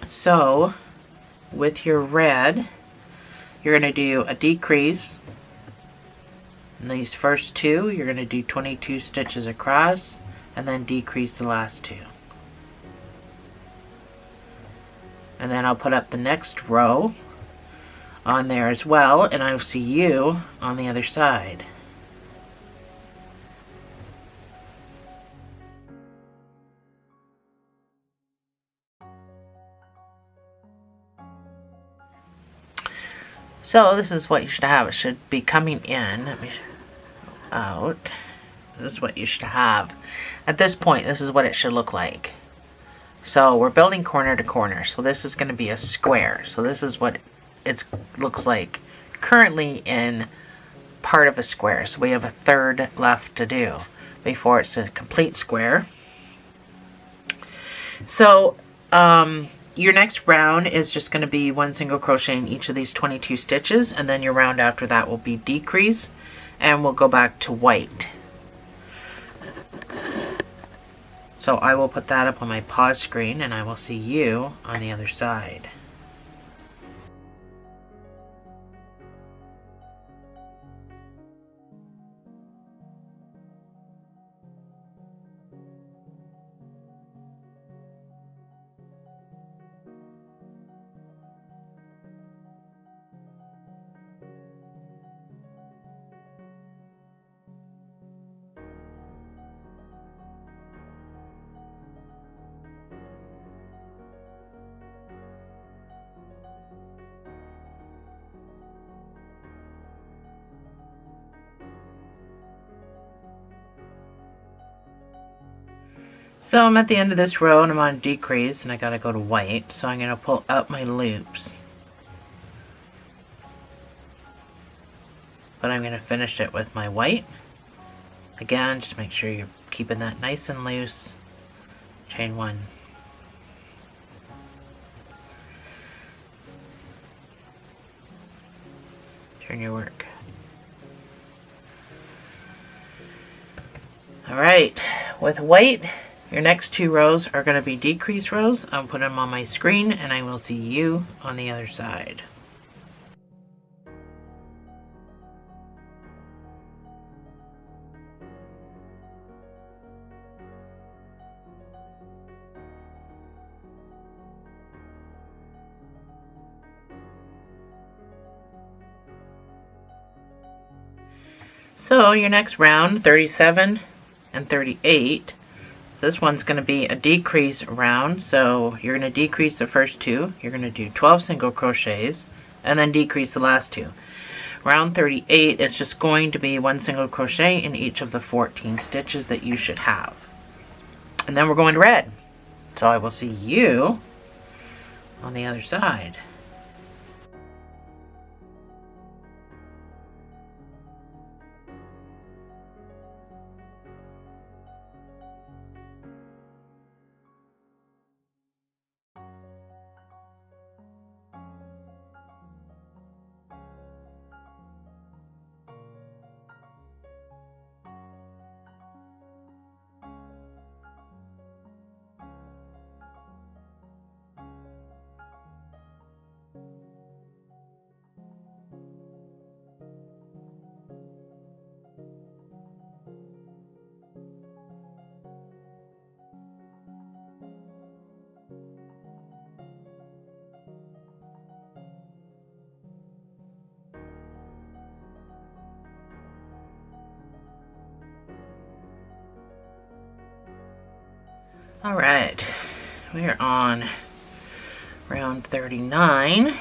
So with your red, you're going to do a decrease. In these first 2, you're going to do 22 stitches across and then decrease the last 2. And then I'll put up the next row on there as well, and I'll see you on the other side. So this is what you should have. It should be coming in. Let me out. This is what you should have. At this point, this is what it should look like. So we're building corner to corner. So this is going to be a square. So this is what it looks like currently in part of a square. So we have a third left to do before it's a complete square. So your next round is just going to be 1 single crochet in each of these 22 stitches, and then your round after that will be decrease, and we'll go back to white. So I will put that up on my pause screen, and I will see you on the other side. So I'm at the end of this row and I'm on decrease and I gotta go to white, so I'm gonna pull up my loops. But I'm gonna finish it with my white. Again, just make sure you're keeping that nice and loose. Chain 1. Turn your work. Alright, with white, your next 2 rows are going to be decrease rows. I'll put them on my screen and I will see you on the other side. So your next round, 37 and 38, this one's going to be a decrease round. So you're going to decrease the first 2, you're going to do 12 single crochets and then decrease the last 2. Round 38 is just going to be 1 single crochet in each of the 14 stitches that you should have. And then we're going to red. So I will see you on the other side. Alright, we are on Round 39,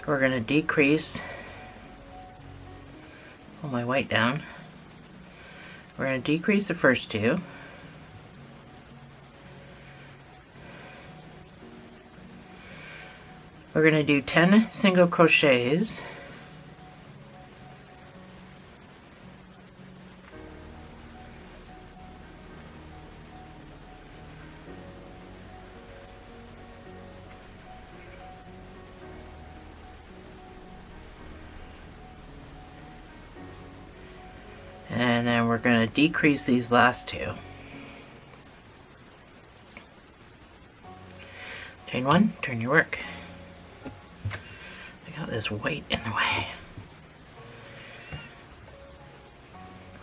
we're going to decrease, pull my white down, we're going to decrease the first two, we're going to do 10 single crochets, and then we're going to decrease these last two. Chain one, turn your work. I got this white in the way.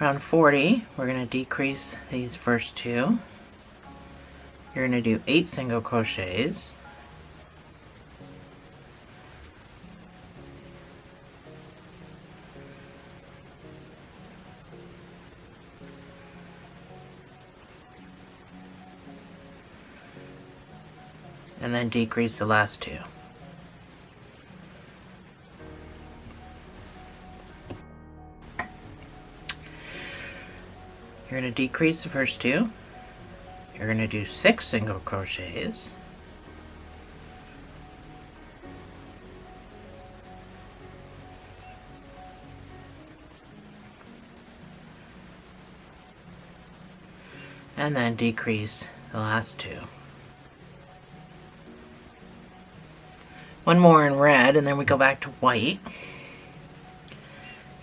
Round 40, we're going to decrease these first two. You're going to do 8 single crochets. And then decrease the last two. You're going to decrease the first two. You're going to do 6 single crochets. And then decrease the last two. One more in red, and then we go back to white.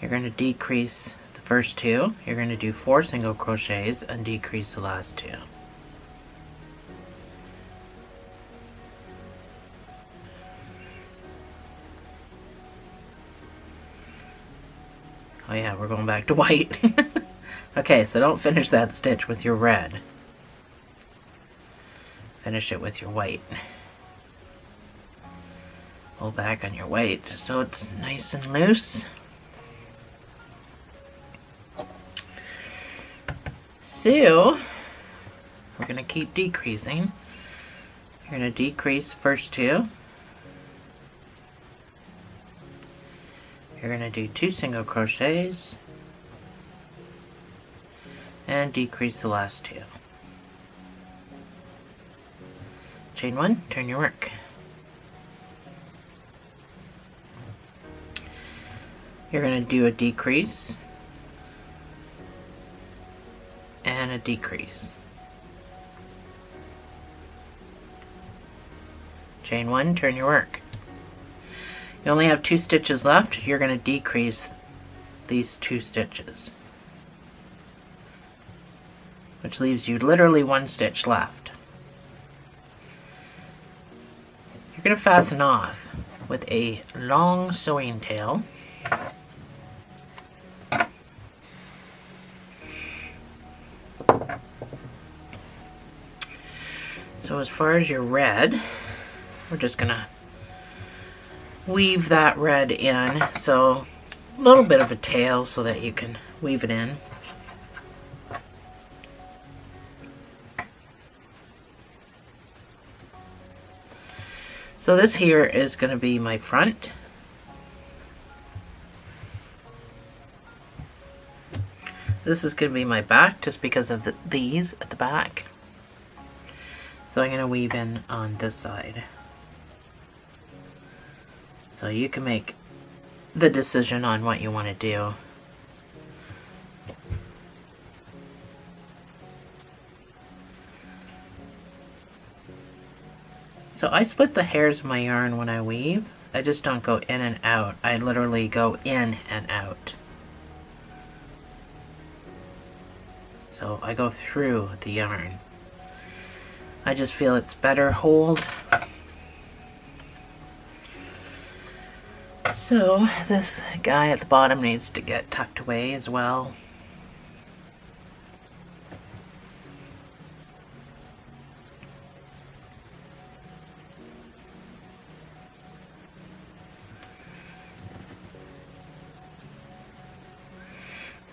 You're going to decrease the first two. You're going to do 4 single crochets and decrease the last two. Oh yeah, we're going back to white. Okay, so don't finish that stitch with your red. Finish it with your white. Pull back on your white just so it's nice and loose. So, we're going to keep decreasing. You're going to decrease the first two. You're going to do 2 single crochets. And decrease the last two. Chain one, turn your work. You're going to do a decrease and a decrease. Chain one, turn your work. You only have 2 stitches left. You're going to decrease these 2 stitches, which leaves you literally 1 stitch left. You're going to fasten off with a long sewing tail. So as far as your red, we're just going to weave that red in. So a little bit of a tail so that you can weave it in. So this here is going to be my front. This is going to be my back just because of these at the back. So I'm going to weave in on this side. So you can make the decision on what you want to do. So I split the hairs of my yarn when I weave. I just don't go in and out. I literally go in and out. So I go through the yarn. I just feel it's better hold. So this guy at the bottom needs to get tucked away as well.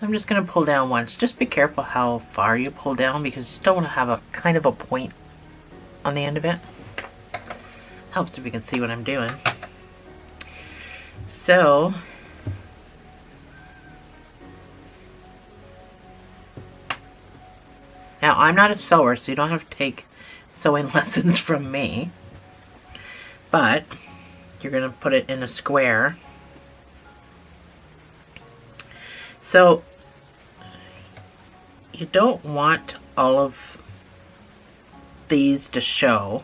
I'm just going to pull down once. Just be careful how far you pull down because you still want to have a kind of a point on the end of it. Helps if you can see what I'm doing. So now I'm not a sewer, so you don't have to take sewing lessons from me, but you're going to put it in a square. So you don't want all of these to show.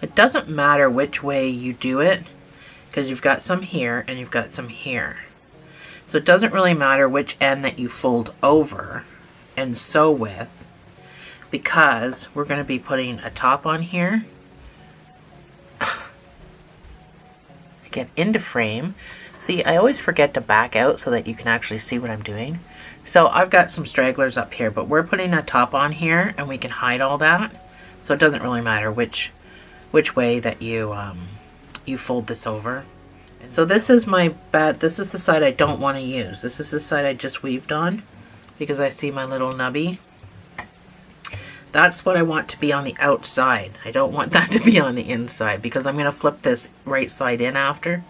It doesn't matter which way you do it, because you've got some here and you've got some here. So it doesn't really matter which end that you fold over and sew with, because we're going to be putting a top on here. Get into frame. See, I always forget to back out so that you can actually see what I'm doing. So I've got some stragglers up here, but we're putting a top on here and we can hide all that. So it doesn't really matter which way that you fold this over. So this is this is the side I don't want to use. This is the side I just weaved on because I see my little nubby. That's what I want to be on the outside. I don't want that to be on the inside because I'm going to flip this right side in after.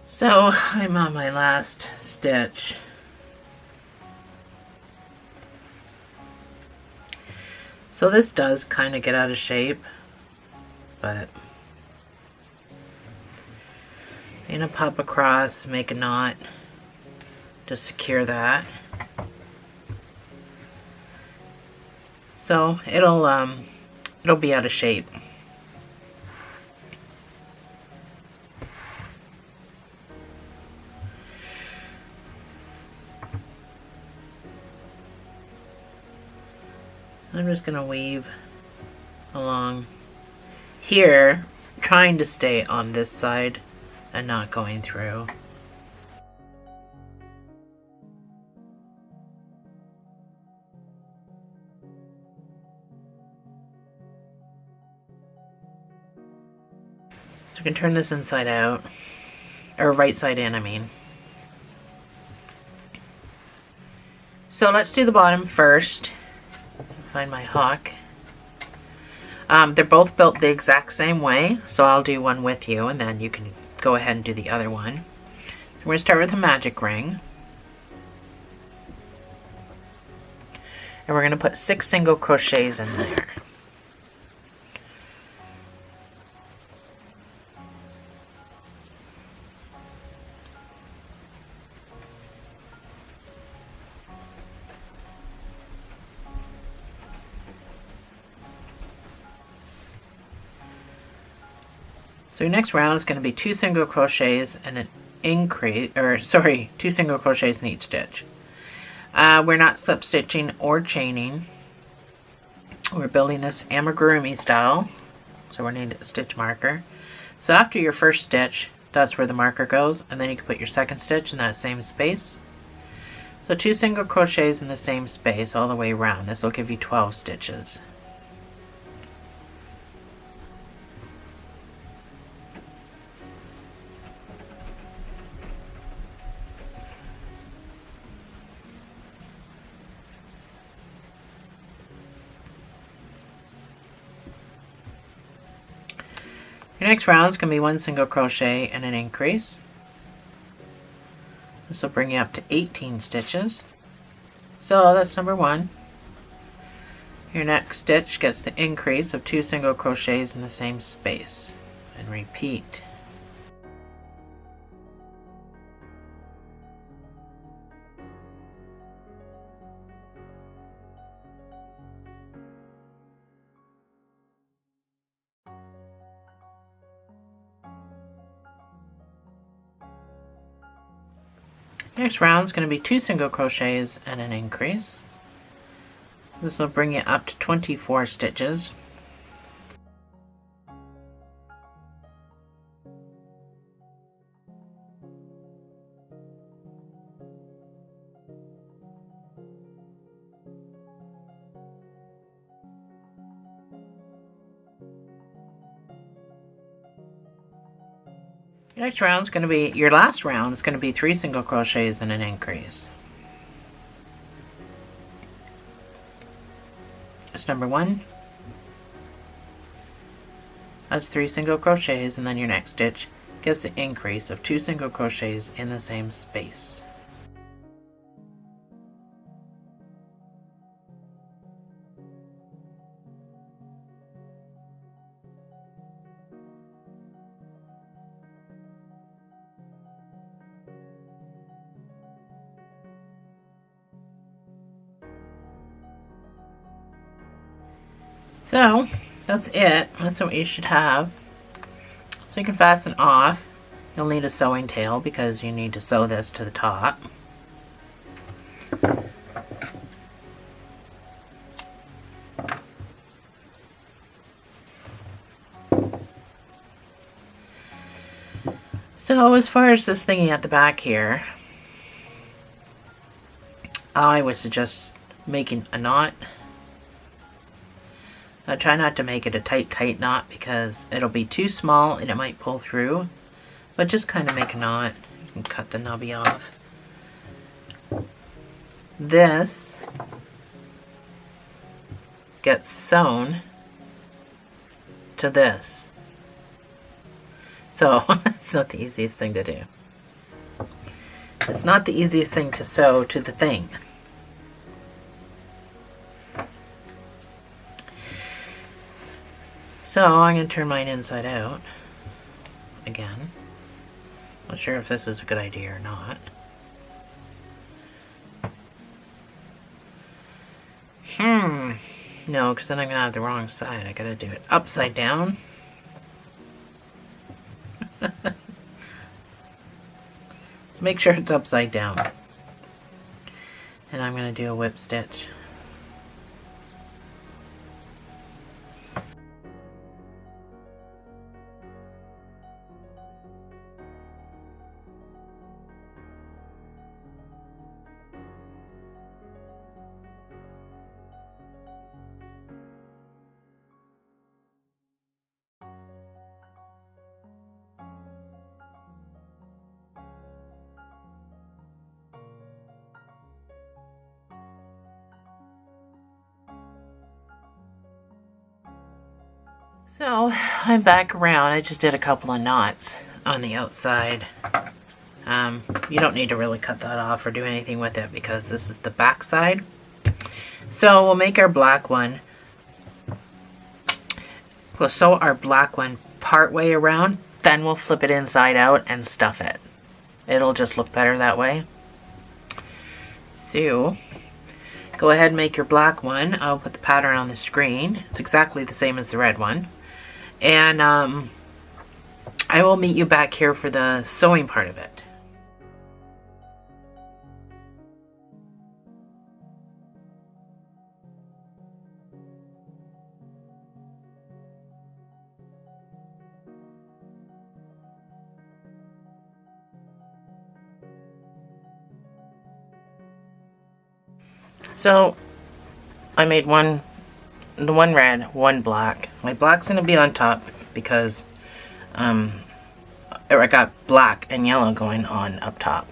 So I'm on my last stitch. So this does kind of get out of shape, but I'm gonna pop across, make a knot to secure that. So it'll be out of shape. I'm just going to weave along here, trying to stay on this side and not going through. So we can turn this inside out, or right side in, I mean. So let's do the bottom first. Find my hook. They're both built the exact same way, so I'll do one with you and then you can go ahead and do the other one. So we're going to start with a magic ring. And we're going to put 6 single crochets in there. So your next round is going to be 2 single crochets and an increase, or sorry, 2 single crochets in each stitch. We're not slip stitching or chaining. We're building this amigurumi style, so we're going to need a stitch marker. So after your first stitch, that's where the marker goes, and then you can put your second stitch in that same space. So 2 single crochets in the same space all the way around. This will give you 12 stitches. Your next round is going to be 1 single crochet and an increase. This will bring you up to 18 stitches. So that's number 1. Your next stitch gets the increase of 2 single crochets in the same space. And repeat. Next round is going to be 2 single crochets and an increase. This will bring you up to 24 stitches. Your next round is going to be, your last round is going to be 3 single crochets and an increase. That's number 1. That's 3 single crochets, and then your next stitch gets the increase of 2 single crochets in the same space. So that's it. That's what you should have. So you can fasten off. You'll need a sewing tail because you need to sew this to the top. So as far as this thingy at the back here, I would suggest making a knot. Now try not to make it a tight knot because it'll be too small and it might pull through. But just kind of make a knot. You can cut the nubby off. This gets sewn to this. So it's not the easiest thing to do. It's not the easiest thing to sew to the thing. So I'm going to turn mine inside out again. Not sure if this is a good idea or not. No, because then I'm going to have the wrong side. I got to do it upside down. So make sure it's upside down. And I'm going to do a whip stitch. So I'm back around. I just did a couple of knots on the outside. You don't need to really cut that off or do anything with it because this is the back side. So we'll make our black one. We'll sew our black one part way around, then we'll flip it inside out and stuff it. It'll just look better that way. So go ahead and make your black one. I'll put the pattern on the screen. It's exactly the same as the red one. And I will meet you back here for the sewing part of it. So I made one red, one black. My black's gonna be on top because I got black and yellow going on up top.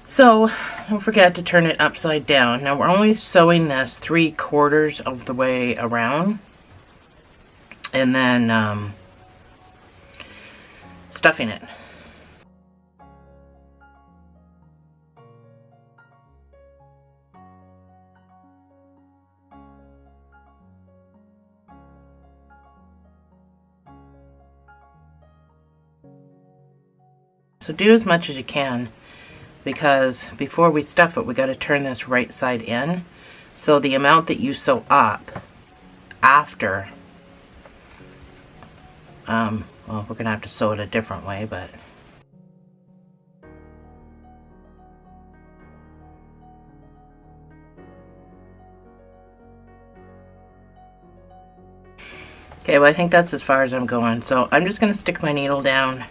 So don't forget to turn it upside down. Now we're only sewing this 3/4 of the way around, and then stuffing it. So do as much as you can, because before we stuff it, we got to turn this right side in. So the amount that you sew up after, well, we're going to have to sew it a different way, but okay, well, I think that's as far as I'm going. So I'm just going to stick my needle down.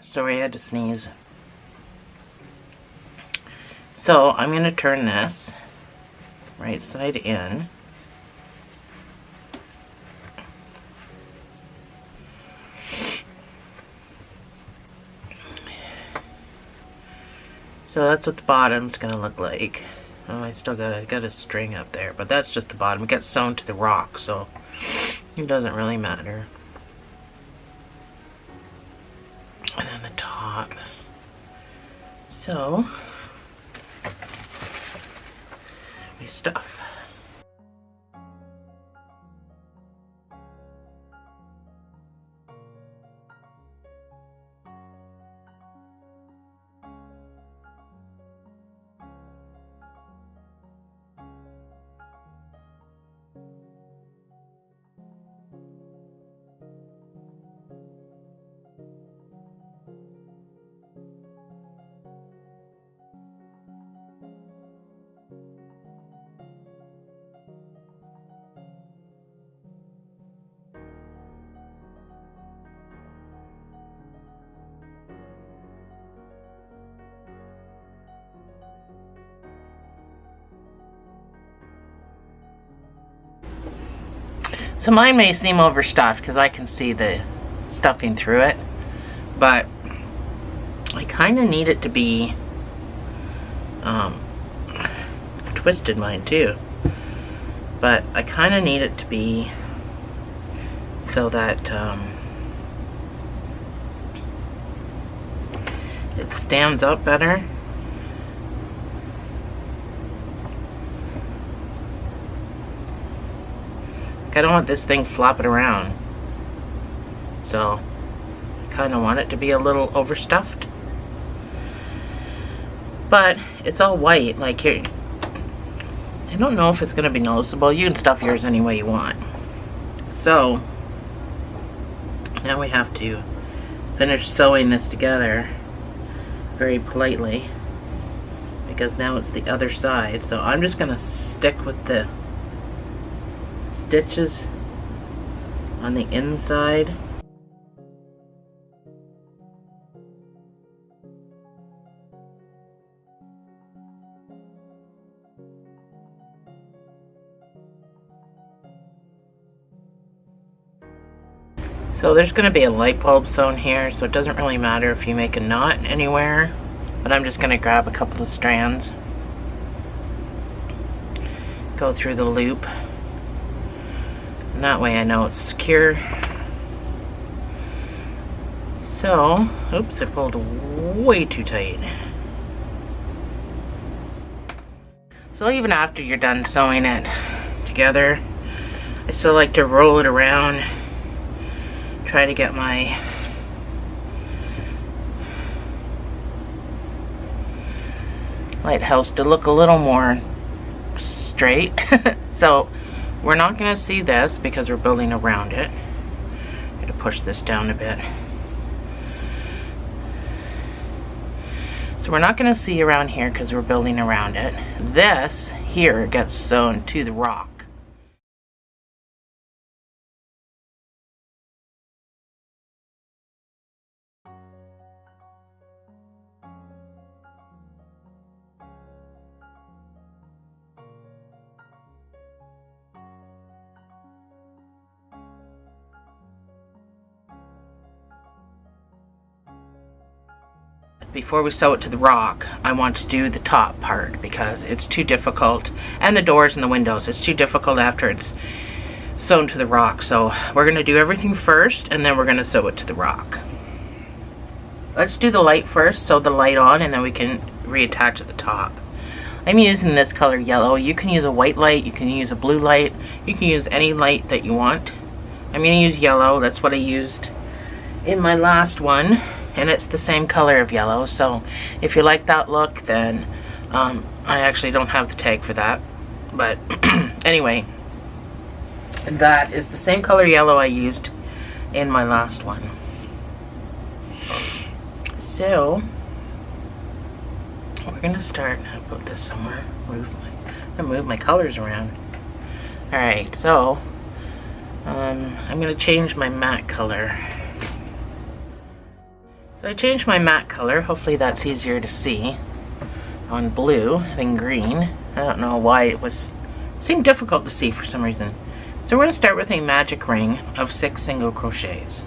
Sorry, I had to sneeze. So I'm going to turn this right side in. So that's what the bottom's gonna look like. Oh, I still got a string up there, but that's just the bottom. It gets sewn to the rock, so it doesn't really matter. And then the top. So we stuff. So mine may seem overstuffed because I can see the stuffing through it, but I kind of need it to be twisted mine too, but I kind of need it to be so that it stands up better. I don't want this thing flopping around, so I kind of want it to be a little overstuffed, but it's all white. Like here, I don't know if it's going to be noticeable. You can stuff yours any way you want. So now we have to finish sewing this together very politely, because now it's the other side. So I'm just going to stick with the stitches on the inside. So there's going to be a light bulb sewn here, so it doesn't really matter if you make a knot anywhere, but I'm just going to grab a couple of strands, go through the loop, and that way I know it's secure. So, oops, I pulled way too tight. So even after you're done sewing it together, I still like to roll it around, try to get my lighthouse to look a little more straight. So we're not going to see this because we're building around it. I'm going to push this down a bit. So we're not going to see around here because we're building around it. This here gets sewn to the rock. Before we sew it to the rock, I want to do the top part because it's too difficult, and the doors and the windows, it's too difficult after it's sewn to the rock. So we're going to do everything first, and then we're going to sew it to the rock. Let's do the light first, sew the light on, and then we can reattach at the top. I'm using this color yellow. You can use a white light, you can use a blue light, you can use any light that you want. I'm going to use yellow. That's what I used in my last one, and it's the same color of yellow. So if you like that look, then I actually don't have the tag for that, but anyway, that is the same color yellow I used in my last one. So we're gonna start. I'll put this somewhere. Move my colors around. All right, so I'm gonna change my matte color. So I changed my matte color. Hopefully that's easier to see on blue than green. I don't know why it seemed difficult to see for some reason. So we're going to start with a magic ring of 6 single crochets.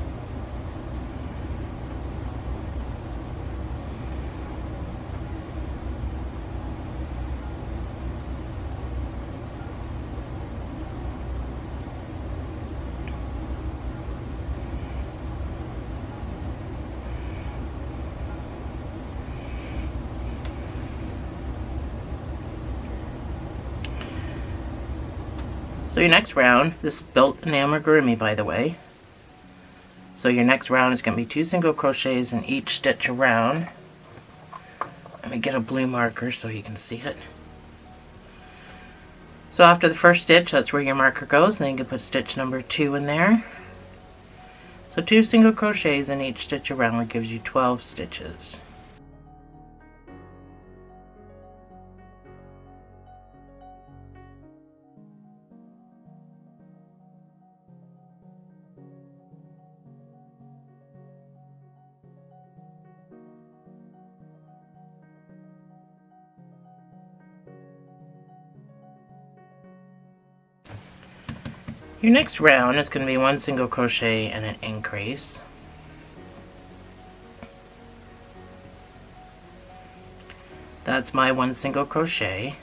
So your next round, this is built in amigurumi, by the way. So your next round is going to be 2 single crochets in each stitch around. Let me get a blue marker so you can see it. So after the first stitch, that's where your marker goes, and then you can put stitch number 2 in there. So 2 single crochets in each stitch around gives you 12 stitches. Your next round is going to be 1 single crochet and an increase. That's my 1 single crochet.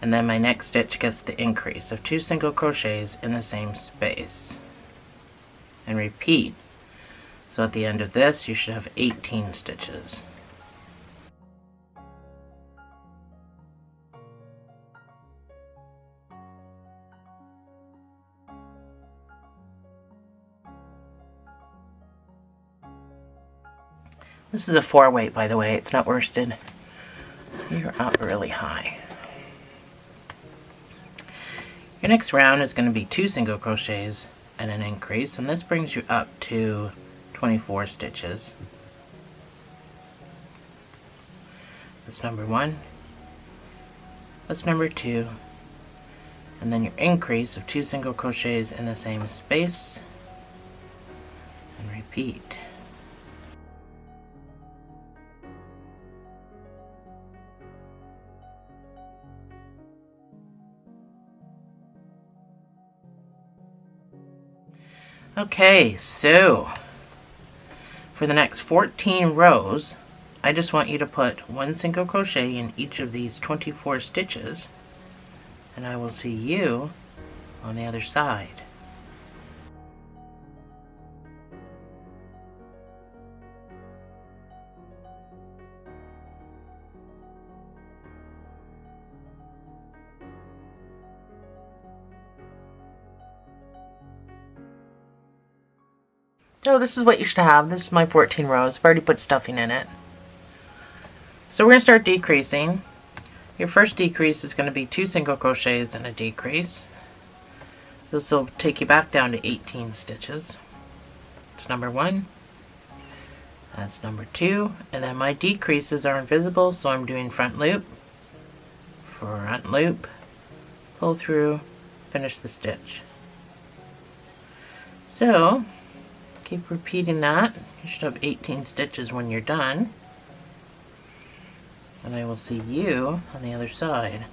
And then my next stitch gets the increase of 2 single crochets in the same space. And repeat. So at the end of this, you should have 18 stitches. This is a 4 weight, by the way. It's not worsted. You're up really high. Your next round is going to be 2 single crochets and an increase, and this brings you up to 24 stitches. That's number 1. That's number 2. And then your increase of 2 single crochets in the same space. And repeat. Okay, so for the next 14 rows, I just want you to put 1 single crochet in each of these 24 stitches, and I will see you on the other side. So this is what you should have. This is my 14 rows. I've already put stuffing in it. So we're going to start decreasing. Your first decrease is going to be 2 single crochets and a decrease. This will take you back down to 18 stitches. That's number 1. That's number 2. And then my decreases are invisible, so I'm doing front loop, pull through, finish the stitch. So keep repeating that. You should have 18 stitches when you're done. And I will see you on the other side.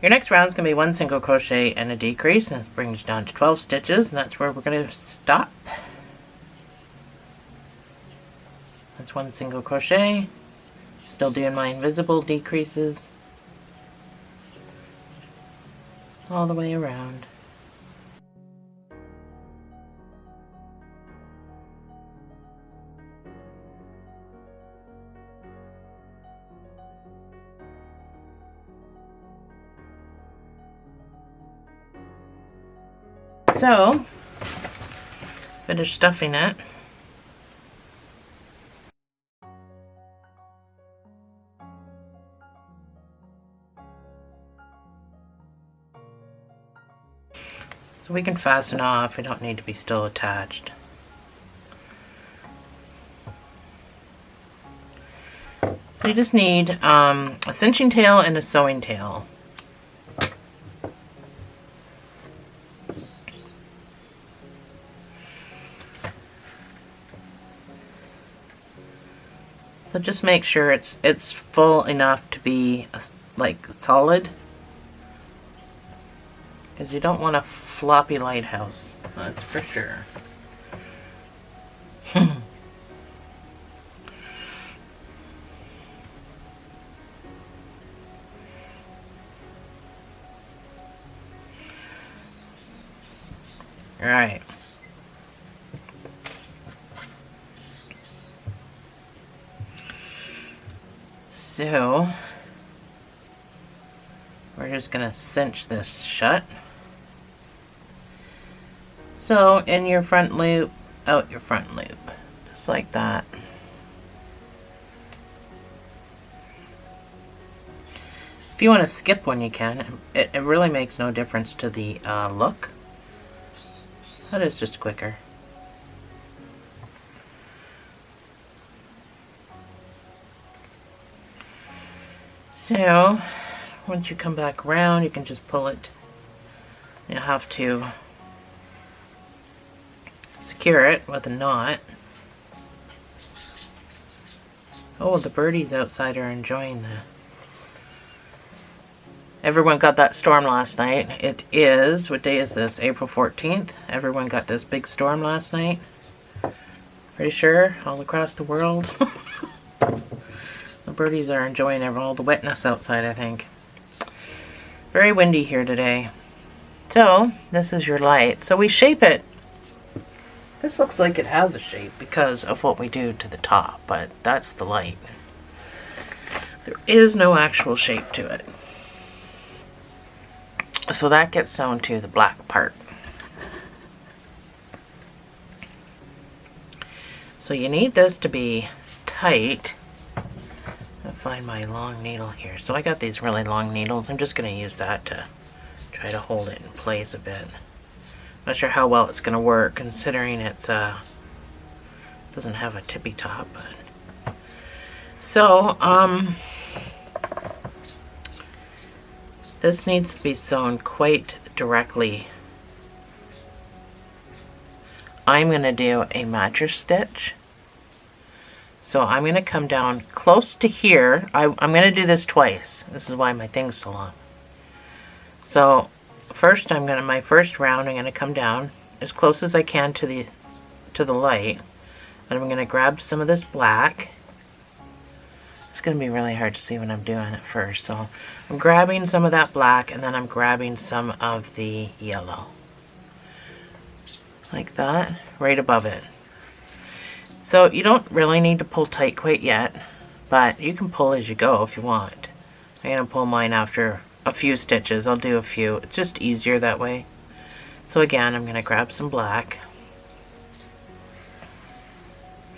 Your next round is going to be 1 single crochet and a decrease, and this brings you down to 12 stitches, and that's where we're going to stop. That's 1 single crochet, still doing my invisible decreases all the way around. So, finish stuffing it. So we can fasten off, we don't need to be still attached. So you just need a cinching tail and a sewing tail. So just make sure it's full enough to be like solid, because you don't want a floppy lighthouse, that's for sure. Alright. So, we're just going to cinch this shut. So, in your front loop, out your front loop. Just like that. If you want to skip one, you can. It really makes no difference to the look. That is just quicker. So, once you come back around, you can just pull it. You'll have to secure it with a knot. Oh, the birdies outside are enjoying that. Everyone got that storm last night. It is, what day is this? April 14th. Everyone got this big storm last night. Pretty sure, all across the world. The birdies are enjoying all the wetness outside, I think. Very windy here today. So, this is your light. So we shape it. This looks like it has a shape because of what we do to the top, but that's the light. There is no actual shape to it. So that gets sewn to the black part. So you need this to be tight. I'll find my long needle here. So I got these really long needles. I'm just going to use that to try to hold it in place a bit. Not sure how well it's going to work considering it's doesn't have a tippy top. But so this needs to be sewn quite directly. I'm going to do a mattress stitch. So I'm going to come down close to here. I'm going to do this twice. This is why my thing's so long. So first my first round I'm going to come down as close as I can to the light. And I'm going to grab some of this black. It's going to be really hard to see when I'm doing it first. So I'm grabbing some of that black and then I'm grabbing some of the yellow. Like that, right above it. So you don't really need to pull tight quite yet, but you can pull as you go if you want. I'm going to pull mine after a few stitches. I'll do a few. It's just easier that way. So again, I'm going to grab some black.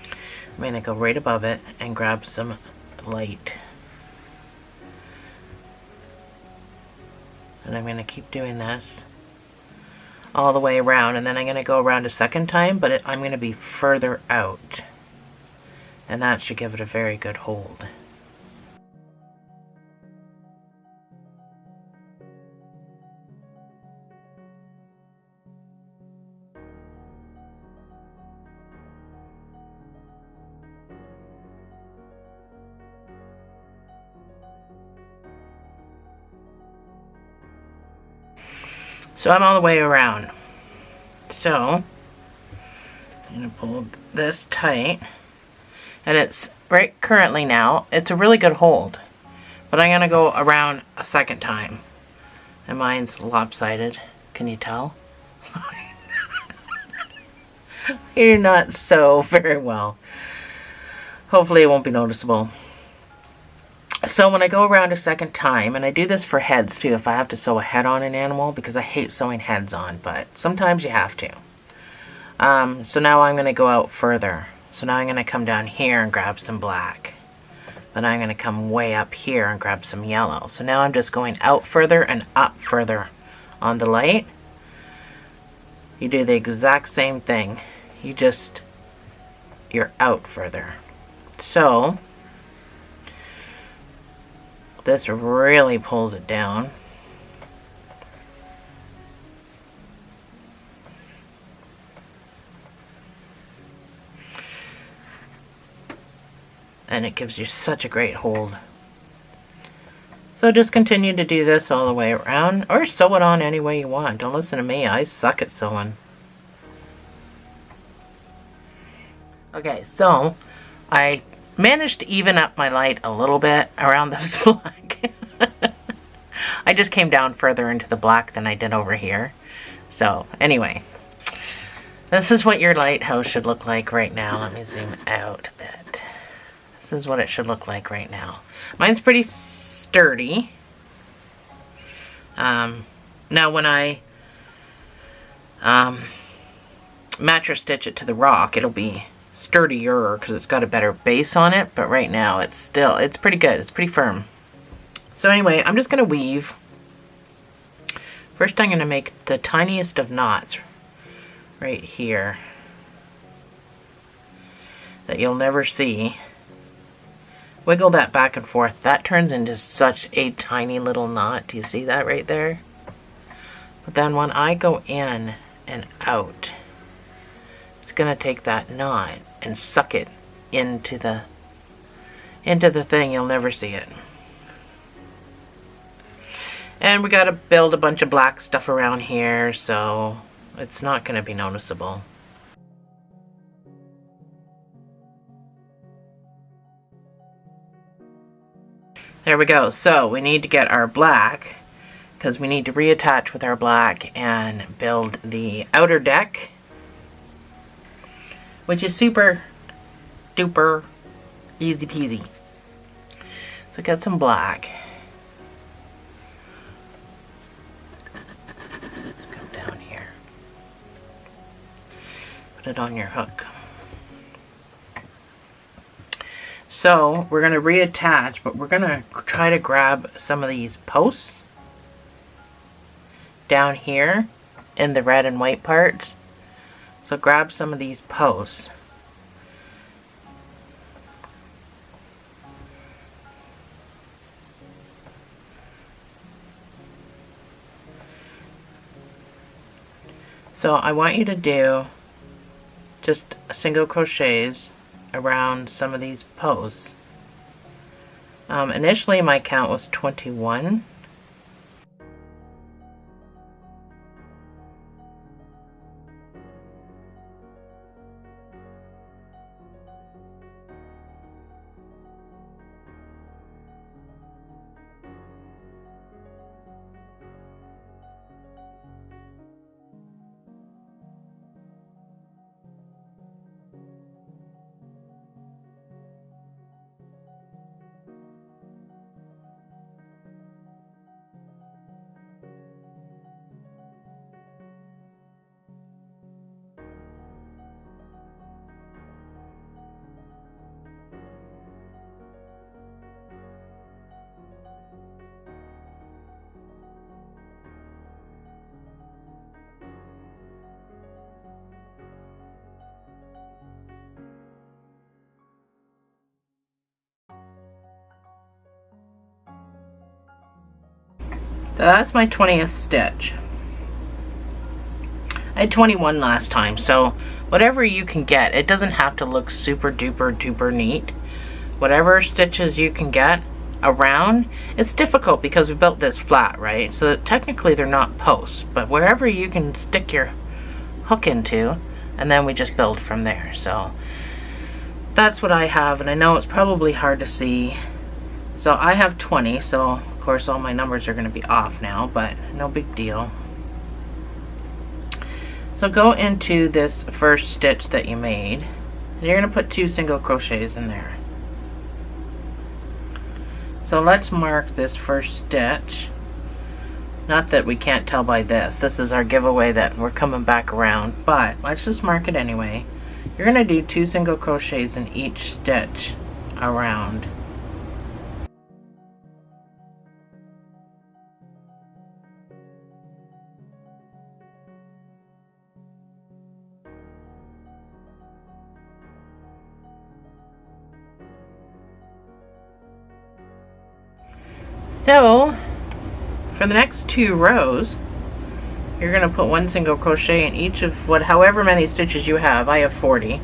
I'm going to go right above it and grab some light. And I'm going to keep doing this all the way around, and then I'm going to go around a second time, but I'm going to be further out, and that should give it a very good hold. So I'm all the way around. So I'm going to pull this tight. And it's right currently now, it's a really good hold. But I'm going to go around a second time. And mine's lopsided. Can you tell? You're not so very well. Hopefully it won't be noticeable. So when I go around a second time, and I do this for heads too, if I have to sew a head on an animal, because I hate sewing heads on, but sometimes you have to. So now I'm going to go out further. So now I'm going to come down here and grab some black. Then I'm going to come way up here and grab some yellow. So now I'm just going out further and up further on the light. You do the exact same thing. You're out further. So this really pulls it down. And it gives you such a great hold. So just continue to do this all the way around, or sew it on any way you want. Don't listen to me, I suck at sewing. Okay, so I managed to even up my light a little bit around this black. I just came down further into the black than I did over here. So anyway, This is what your lighthouse should look like right now. Let me zoom out a bit. This is what it should look like right now. Mine's pretty sturdy. Now when I mattress stitch it to the rock, it'll be sturdier because it's got a better base on it, but right now it's pretty good. It's pretty firm. So anyway, I'm just going to weave. First I'm going to make the tiniest of knots right here that you'll never see. Wiggle that back and forth. That turns into such a tiny little knot. Do you see that right there? But then when I go in and out, it's going to take that knot and suck it into the thing. You'll never see it. And we got to build a bunch of black stuff around here, so it's not going to be noticeable. There we go. So we need to get our black, because we need to reattach with our black and build the outer deck, which is super duper easy peasy. So get some black. Come down here. Put it on your hook. So we're going to reattach, but we're going to try to grab some of these posts down here in the red and white parts. So grab some of these posts. So I want you to do just single crochets around some of these posts. Initially my count was 21. So that's my 20th stitch. I had 21 last time, so whatever you can get. It doesn't have to look super duper duper neat. Whatever stitches you can get around. It's difficult because we built this flat, right? So that technically they're not posts, but wherever you can stick your hook into, and then we just build from there. So that's what I have, and I know it's probably hard to see. So I have 20, so of course all my numbers are going to be off now, but no big deal. So go into this first stitch that you made, and you're going to put 2 single crochets in there. So let's mark this first stitch. Not that we can't tell by this. This is our giveaway that we're coming back around, but let's just mark it anyway. You're going to do 2 single crochets in each stitch around. So for the next 2 rows, you're going to put 1 single crochet in each of however many stitches you have. I have 40.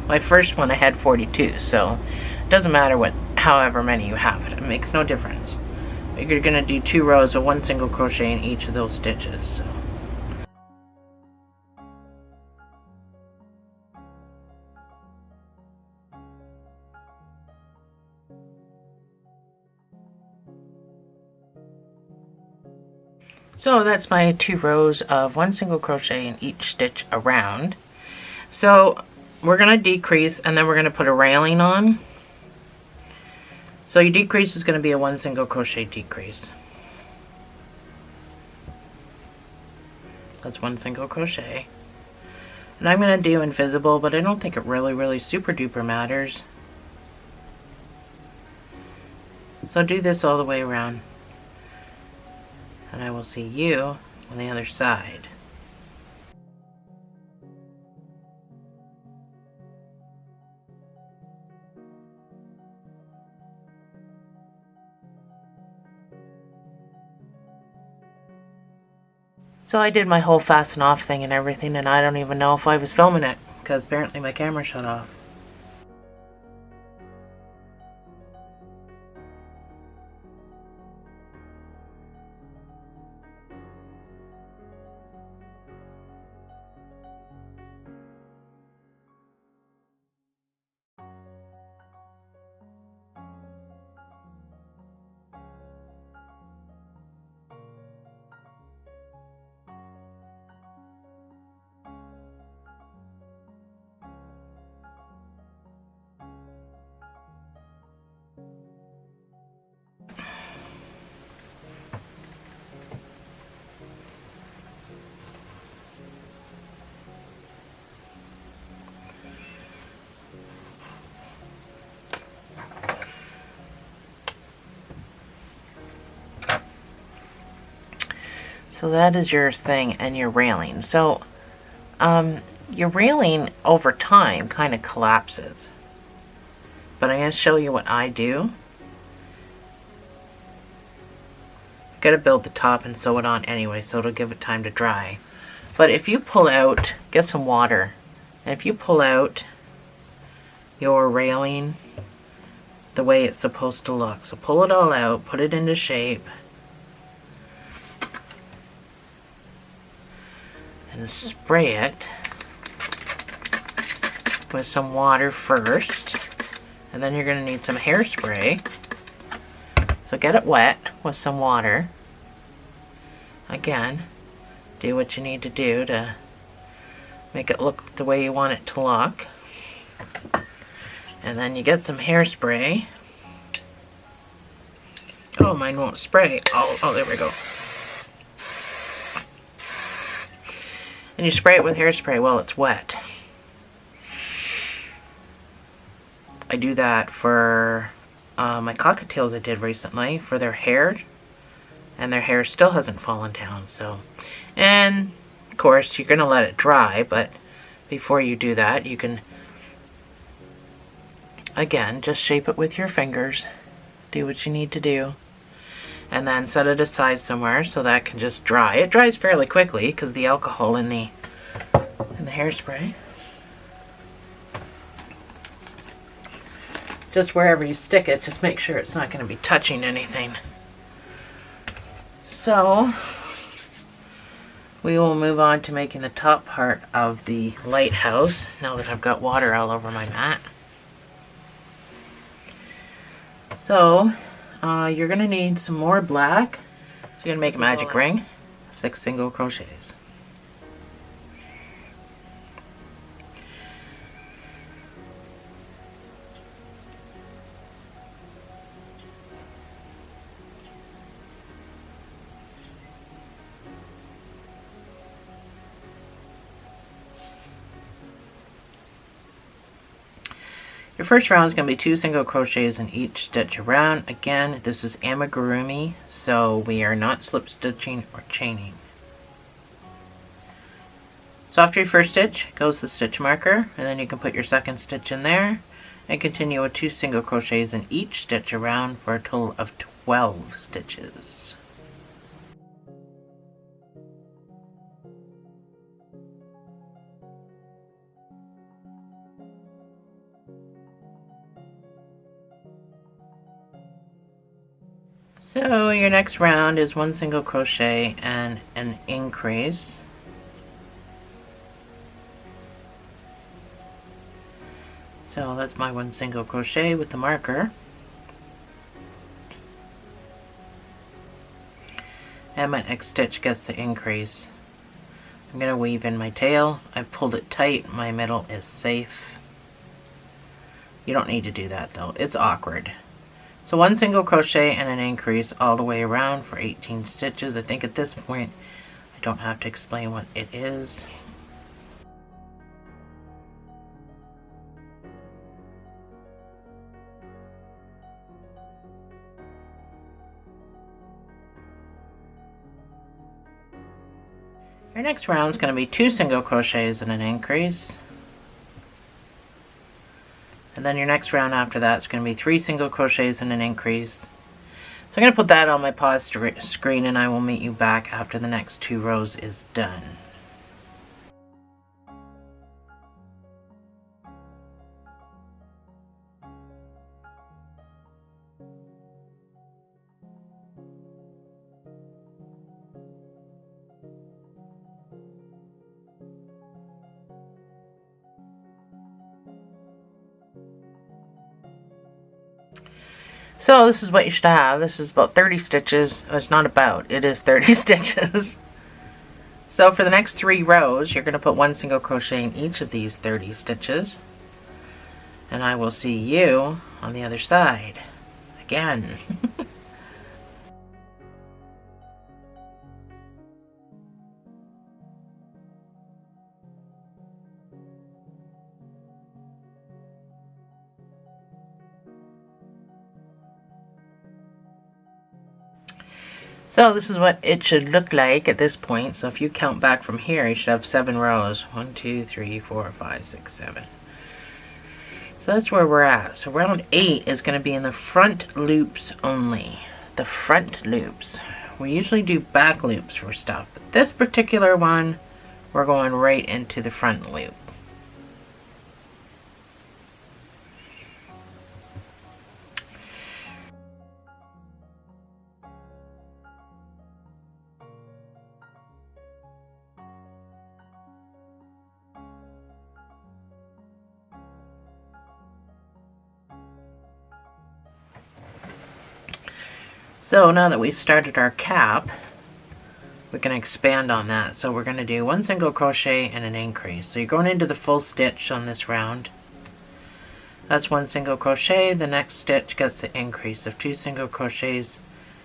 My first one I had 42, so it doesn't matter however many you have. It makes no difference. But you're going to do 2 rows of 1 single crochet in each of those stitches. So. So that's my 2 rows of 1 single crochet in each stitch around. So we're going to decrease and then we're going to put a railing on. So your decrease is going to be a 1 single crochet decrease. That's 1 single crochet. And I'm going to do invisible, but I don't think it really super duper matters. So do this all the way around. And I will see you on the other side. So I did my whole fasten off thing and everything, and I don't even know if I was filming it, because apparently my camera shut off. So that is your thing and your railing. So your railing over time kind of collapses. But I'm going to show you what I do. Got to build the top and sew it on anyway, so it'll give it time to dry. But if you pull out, get some water, and if you pull out your railing the way it's supposed to look, so pull it all out, put it into shape, and spray it with some water first, and then you're going to need some hairspray. So get it wet with some water. Again, do what you need to do to make it look the way you want it to look. And then you get some hairspray. Oh, mine won't spray. Oh, there we go. And you spray it with hairspray while it's wet. I do that for my cockatiels I did recently for their hair. And their hair still hasn't fallen down. So, and of course you're going to let it dry. But before you do that, you can, again, just shape it with your fingers. Do what you need to do. And then set it aside somewhere so that can just dry. It dries fairly quickly because the alcohol in the hairspray. Just wherever you stick it, just make sure it's not going to be touching anything. So we will move on to making the top part of the lighthouse now that I've got water all over my mat. So you're going to need some more black. So you're going to make a magic ring of 6 single crochets. Your first round is going to be 2 single crochets in each stitch around. Again, this is amigurumi, so we are not slip stitching or chaining. So after your first stitch goes the stitch marker, and then you can put your second stitch in there and continue with 2 single crochets in each stitch around for a total of 12 stitches. So your next round is 1 single crochet and an increase. So that's my 1 single crochet with the marker. and my next stitch gets the increase. I'm going to weave in my tail. I've pulled it tight. My middle is safe. You don't need to do that though. It's awkward. So 1 single crochet and an increase all the way around for 18 stitches. I think at this point I don't have to explain what it is. Your next round is going to be 2 single crochets and an increase. And then your next round after that is going to be 3 single crochets and an increase. So I'm going to put that on my pause screen, and I will meet you back after the next 2 rows is done. So this is what you should have. This is about 30 stitches. It's not about, it is 30 stitches. So for the next 3 rows, you're going to put 1 single crochet in each of these 30 stitches. And I will see you on the other side again. So this is what it should look like at this point. So if you count back from here, you should have 7 rows. 1, 2, 3, 4, 5, 6, 7. So that's where we're at. So round 8 is going to be in the front loops only. The front loops. We usually do back loops for stuff, but this particular one, we're going right into the front loop. So now that we've started our cap, we can expand on that. So we're going to do 1 single crochet and an increase. So you're going into the full stitch on this round. That's 1 single crochet. The next stitch gets the increase of 2 single crochets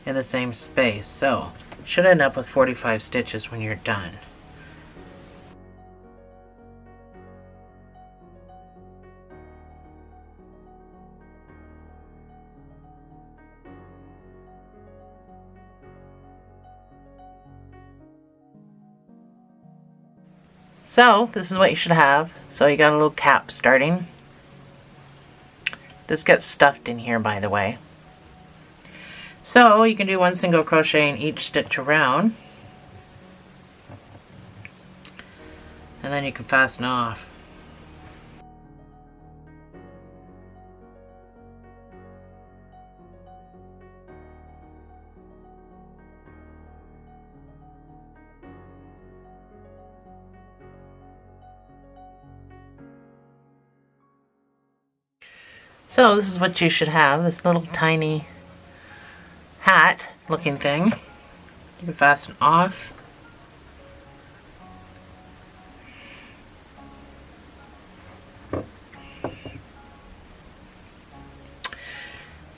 in the same space. So you should end up with 45 stitches when you're done. So this is what you should have. So you got a little cap starting. This gets stuffed in here, by the way. So you can do 1 single crochet in each stitch around, and then you can fasten off. So this is what you should have, this little tiny hat looking thing. You can fasten off. So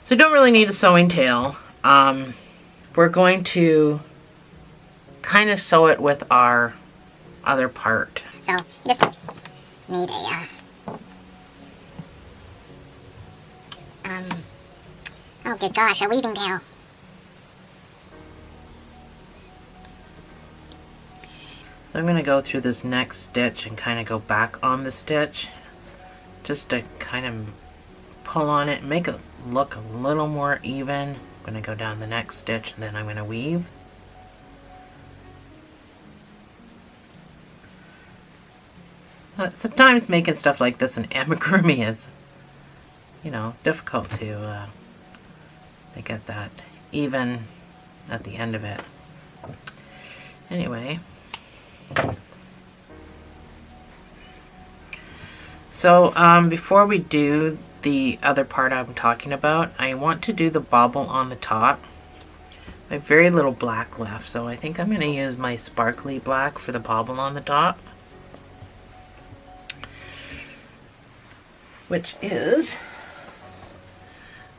you don't really need a sewing tail. We're going to kind of sew it with our other part. So you just need a oh good gosh, a weaving tail. So I'm going to go through this next stitch and kind of go back on the stitch just to kind of pull on it and make it look a little more even. I'm going to go down the next stitch and then I'm going to weave. Sometimes making stuff like this in amigurumi is, you know, difficult to get that even at the end of it. Anyway, so before we do the other part I'm talking about, I want to do the bobble on the top. I have very little black left, so I think I'm going to use my sparkly black for the bauble on the top. Which is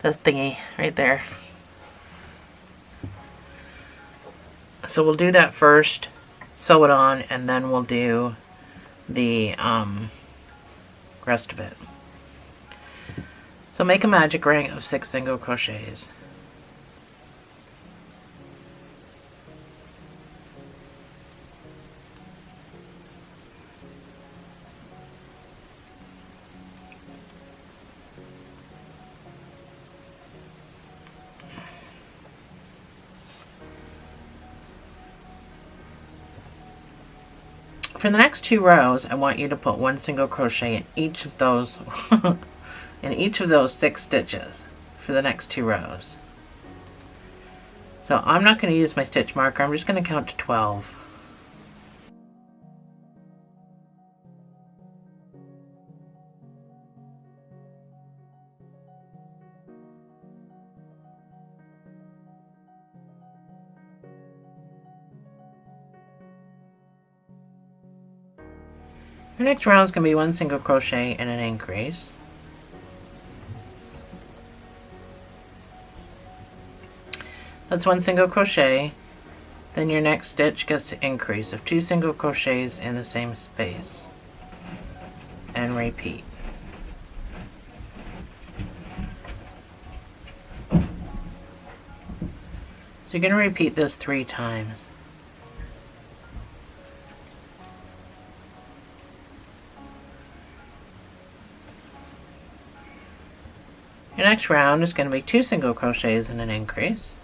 the thingy right there. So we'll do that first, sew it on, and then we'll do the rest of it. So make a magic ring of 6 single crochets. For the next 2 rows, I want you to put 1 single crochet in each of those in each of those 6 stitches for the next 2 rows. So I'm not going to use my stitch marker, I'm just going to count to 12. Your next round is going to be 1 single crochet and an increase. That's 1 single crochet. Then your next stitch gets to increase of 2 single crochets in the same space. And repeat. So you're going to repeat this 3 times. Your next round is going to be 2 single crochets and an increase.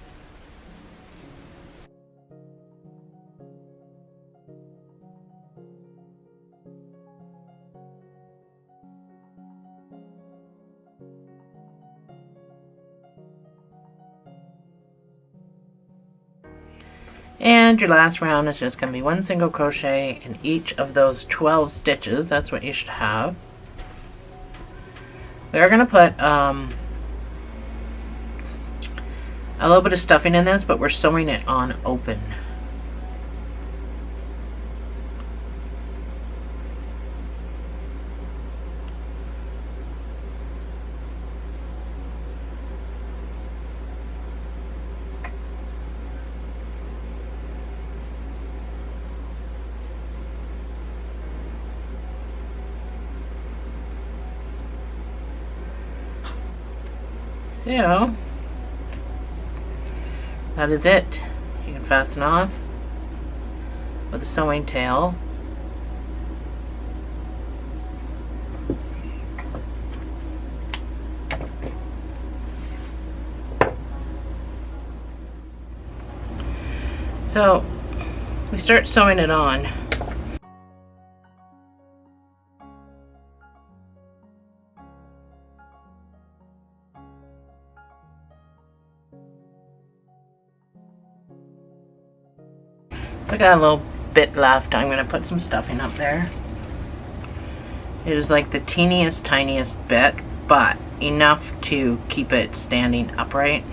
And your last round is just going to be 1 single crochet in each of those 12 stitches. That's what you should have. We're going to put a little bit of stuffing in this, but we're sewing it on open. So that is it. You can fasten off with a sewing tail. So we start sewing it on. So I got a little bit left. I'm going to put some stuffing up there. It is like the teeniest, tiniest bit, but enough to keep it standing upright.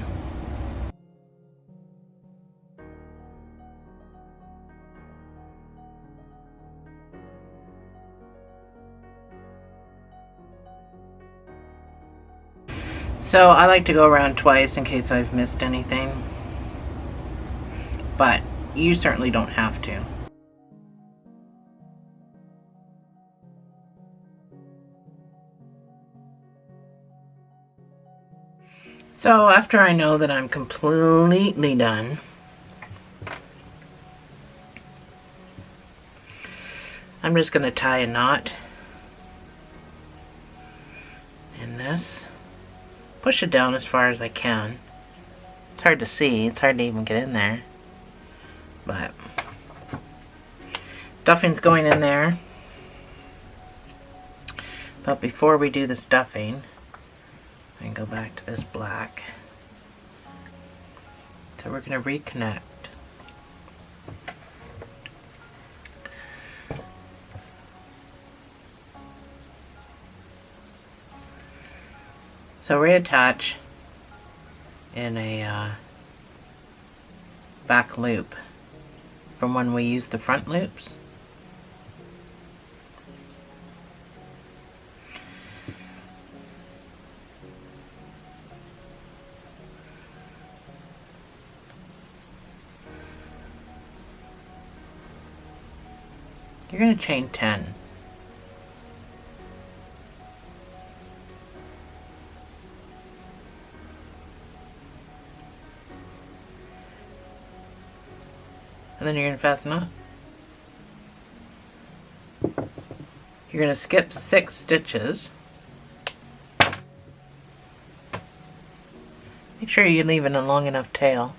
So I like to go around twice in case I've missed anything, but you certainly don't have to. So after I know that I'm completely done, I'm just going to tie a knot in this. Push it down as far as I can. It's hard to see. It's hard to even get in there. But stuffing's going in there. But before we do the stuffing, I can go back to this black. So we're going to reconnect. So reattach in a back loop from when we used the front loops. You're going to chain 10. And then you're going to fasten up. You're going to skip 6 stitches. Make sure you're leaving a long enough tail.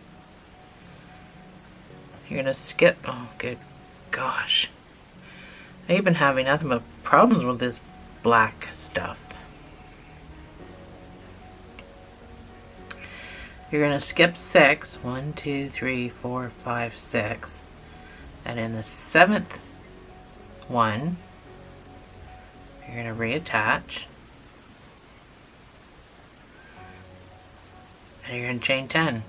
You're going to skip, oh good gosh. I've been having nothing but problems with this black stuff. You're going to skip 6. 1, 2, 3, 4, 5, 6. And in the 7th one, you're going to reattach. And you're going to chain 10.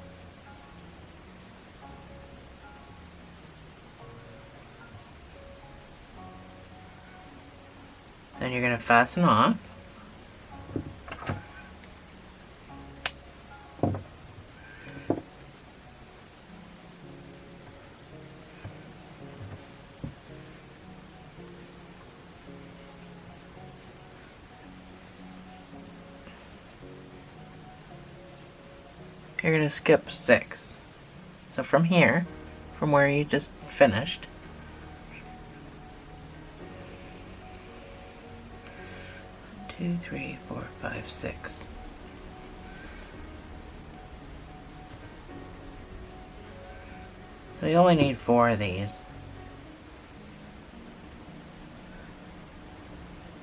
Then you're going to fasten off. You're going to skip 6. So from here, from where you just finished, two, 3, 4, 5, 6. So you only need 4 of these.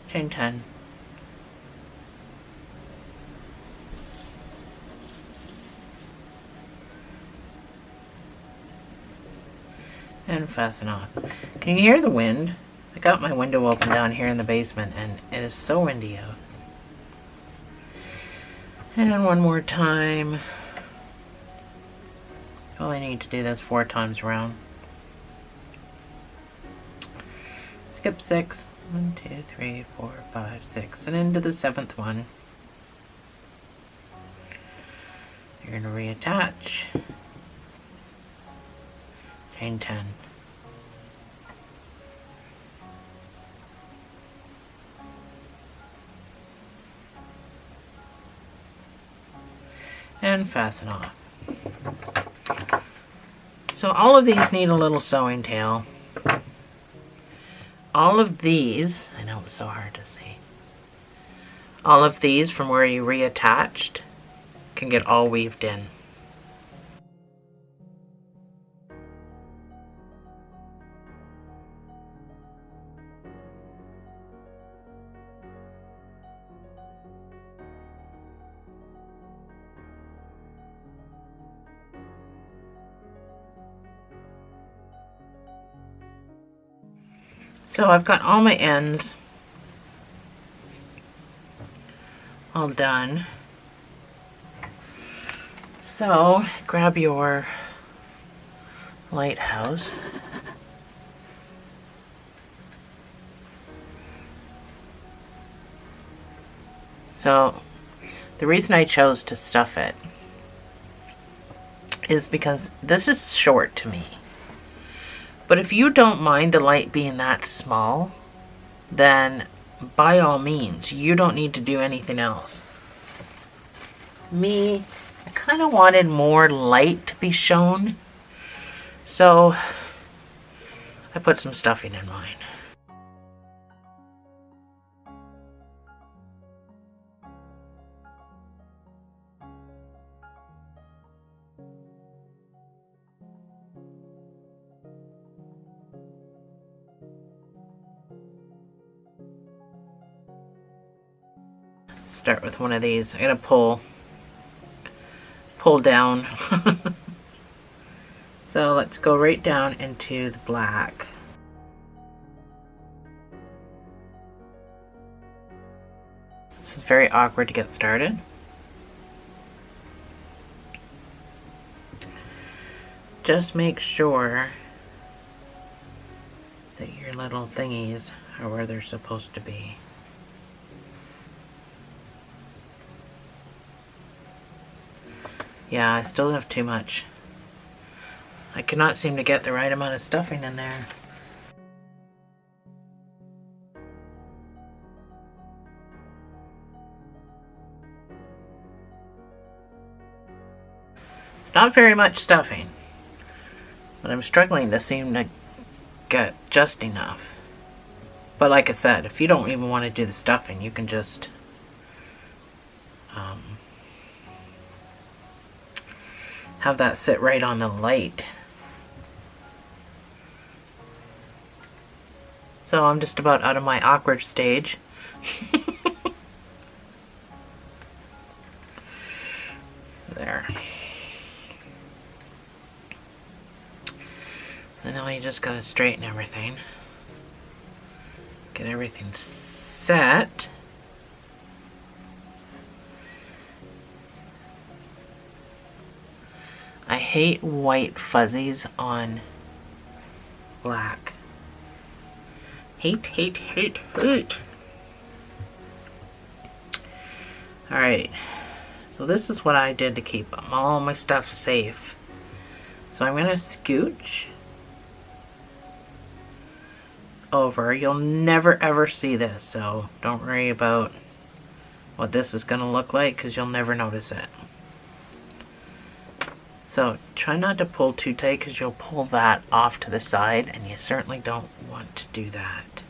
Chain 10. And fasten off. Can you hear the wind? I got my window open down here in the basement and it is so windy out. And one more time. I only need to do this 4 times around. Skip 6. 1, 2, 3, 4, 5, 6. And into the 7th one. You're going to reattach. Chain 10. And fasten off. So all of these need a little sewing tail. All of these, I know it's so hard to see. All of these from where you reattached can get all weaved in. So I've got all my ends all done. So grab your Lighthouse. So the reason I chose to stuff it is because this is short to me. But if you don't mind the light being that small, then by all means, you don't need to do anything else. Me, I kind of wanted more light to be shown, so I put some stuffing in mine. Start with one of these. I'm gonna pull down. So let's go right down into the black. This is very awkward to get started. just make sure that your little thingies are where they're supposed to be. Yeah, I still have too much. I cannot seem to get the right amount of stuffing in there. It's not very much stuffing, but I'm struggling to seem to get just enough. But like I said, if you don't even want to do the stuffing, you can just have that sit right on the light. So I'm just about out of my awkward stage. There. And now you just gotta straighten everything. Get everything set. I hate white fuzzies on black. Hate, hate, hate, hate. Alright. So this is what I did to keep all my stuff safe. So I'm going to scooch over. You'll never ever see this, so don't worry about what this is going to look like because you'll never notice it. So try not to pull too tight because you'll pull that off to the side and you certainly don't want to do that.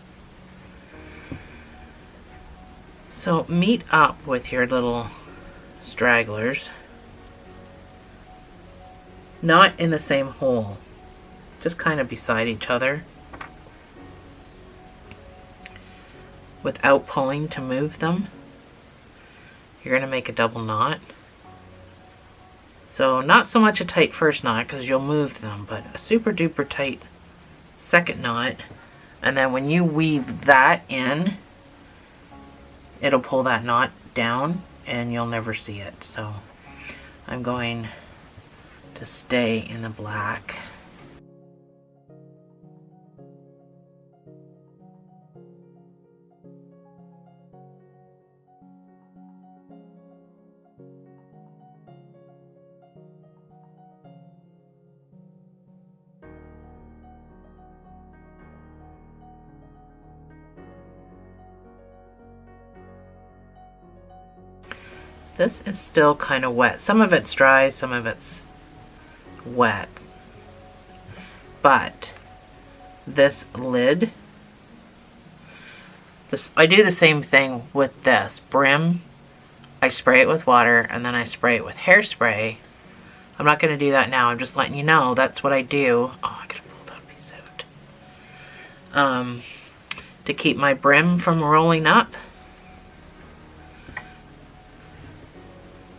So meet up with your little stragglers. Not in the same hole. Just kind of beside each other. Without pulling to move them. You're going to make a double knot. So not so much a tight first knot because you'll move them, but a super duper tight second knot. And then when you weave that in, it'll pull that knot down and you'll never see it. So I'm going to stay in the black. This is still kind of wet. Some of it's dry, some of it's wet. But this lid, I do the same thing with this brim. I spray it with water and then I spray it with hairspray. I'm not going to do that now. I'm just letting you know that's what I do. Oh, I gotta pull that piece out. To keep my brim from rolling up.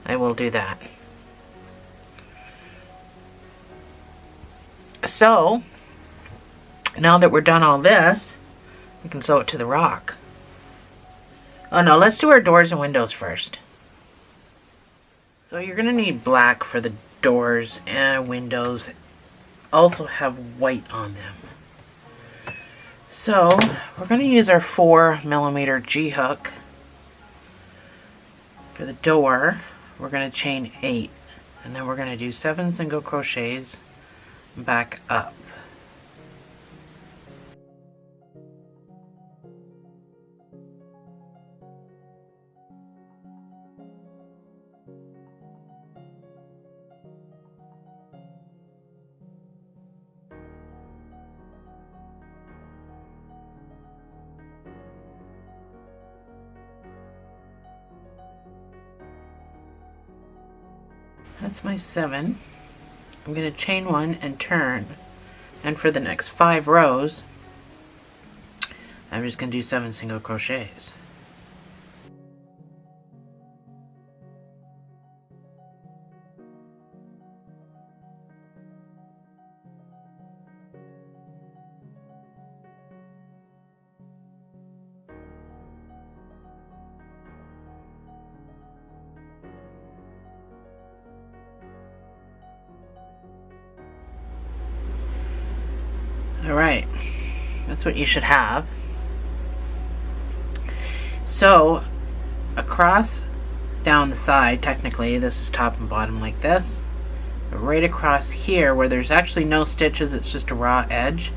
I will do that. So, now that we're done all this, we can sew it to the rock. Oh no, let's do our doors and windows first. So you're going to need black for the doors and windows. Also have white on them. So, we're going to use our 4mm G-hook for the door. We're going to chain 8 and then we're going to do 7 single crochets back up. That's my 7. I'm going to chain 1 and turn. And for the next 5 rows, I'm just going to do 7 single crochets. Alright, that's what you should have. So, across down the side, technically, this is top and bottom like this. But right across here, where there's actually no stitches, it's just a raw edge,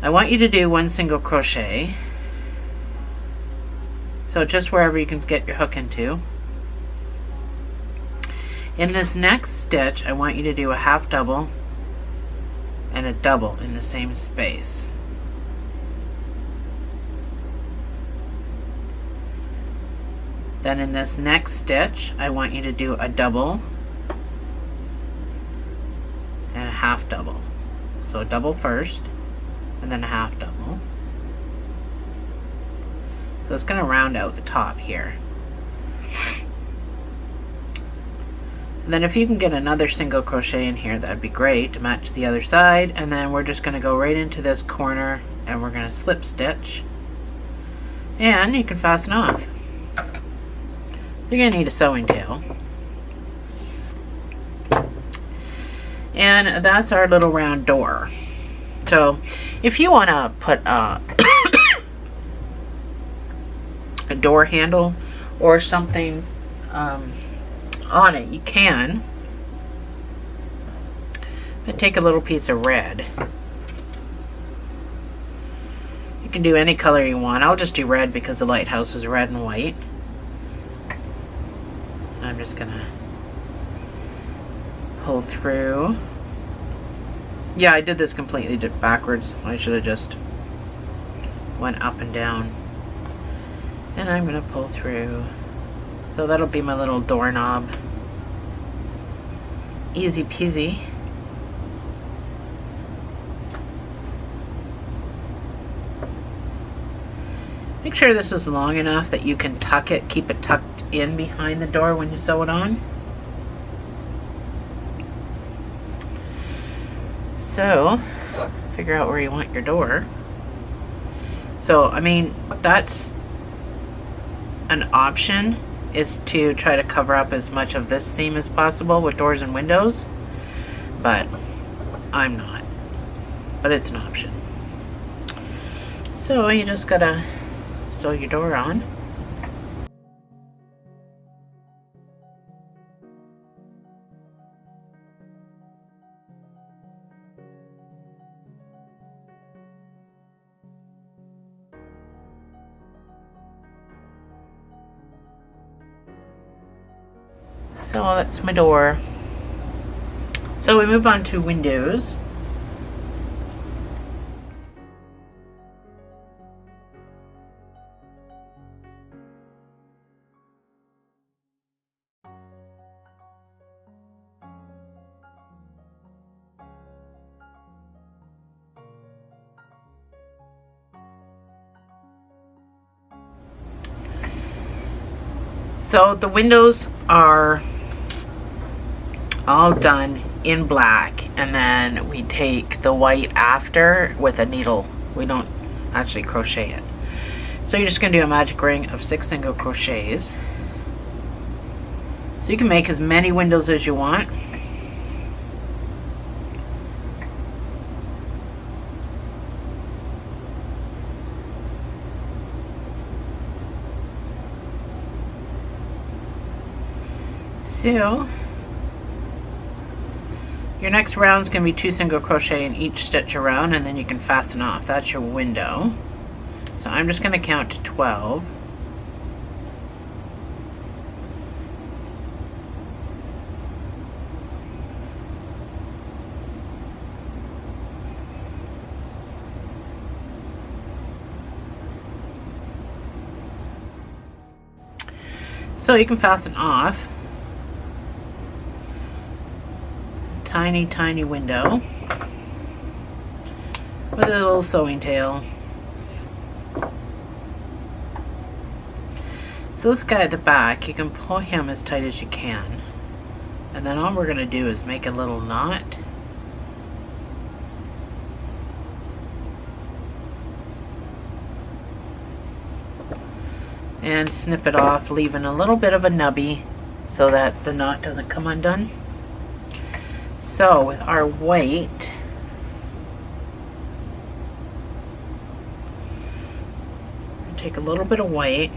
I want you to do 1 single crochet. So just wherever you can get your hook into. In this next stitch, I want you to do a half double and a double in the same space. Then in this next stitch, I want you to do a double and a half double. So a double first, and then a half double. So it's going to round out the top here. And then if you can get another single crochet in here, that'd be great to match the other side. And then we're just going to go right into this corner and we're going to slip stitch. And you can fasten off. So you're going to need a sewing tail. And that's our little round door. So if you want to put a door handle or something on it, you can. But take a little piece of red. You can do any color you want. I'll just do red because the lighthouse is red and white. I'm just gonna pull through. Yeah, I did this completely backwards. I should have just went up and down. And I'm gonna pull through. So that'll be my little doorknob. Easy peasy. Make sure this is long enough that you can tuck it, keep it tucked in behind the door when you sew it on. So, figure out where you want your door. So, I mean, that's an option, is to try to cover up as much of this seam as possible with doors and windows, but I'm not. But it's an option. So you just gotta sew your door on. So that's my door. So we move on to windows. So the windows are all done in black, and then we take the white after with a needle. We don't actually crochet it. So you're just going to do a magic ring of 6 single crochets. So you can make as many windows as you want. So your next round is going to be 2 single crochet in each stitch around, and then you can fasten off. That's your window. So I'm just going to count to 12. So you can fasten off. Tiny, tiny window with a little sewing tail. So this guy at the back, you can pull him as tight as you can. And then all we're going to do is make a little knot. And snip it off, leaving a little bit of a nubby so that the knot doesn't come undone. So with our white, take a little bit of white.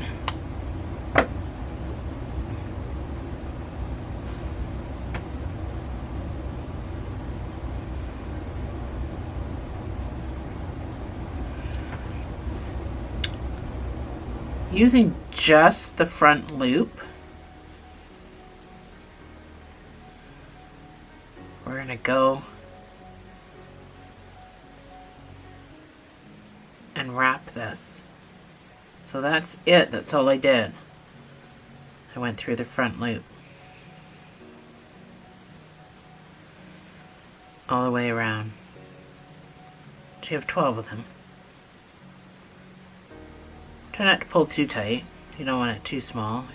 Using just the front loop, we're going to go and wrap this. So that's it. That's all I did. I went through the front loop all the way around. So you have 12 of them. Try not to pull too tight. You don't want it too small.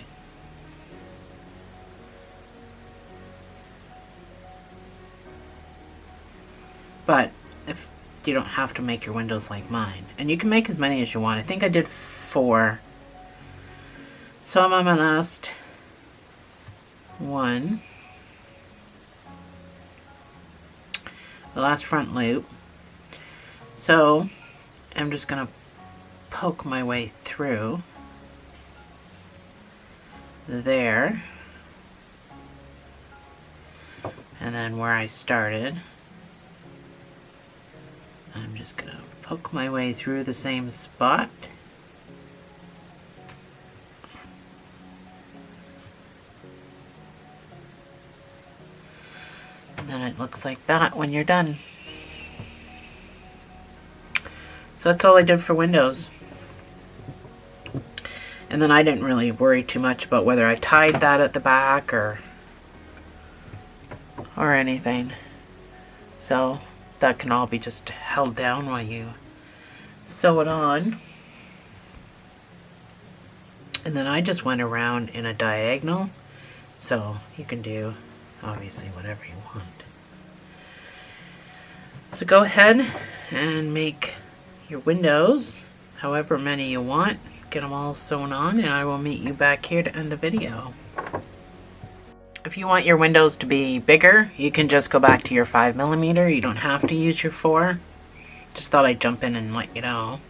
But if you don't have to make your windows like mine. And you can make as many as you want. I think I did 4. So I'm on my last one. The last front loop. So I'm just going to poke my way through there. And then where I started, I'm just going to poke my way through the same spot. And then it looks like that when you're done. So that's all I did for windows. And then I didn't really worry too much about whether I tied that at the back or anything. So that can all be just held down while you sew it on. And then I just went around in a diagonal. So you can do obviously whatever you want. So go ahead and make your windows however many you want. Get them all sewn on, and I will meet you back here to end the video. If you want your windows to be bigger, you can just go back to your 5mm. You don't have to use your 4. Just thought I'd jump in and let you know.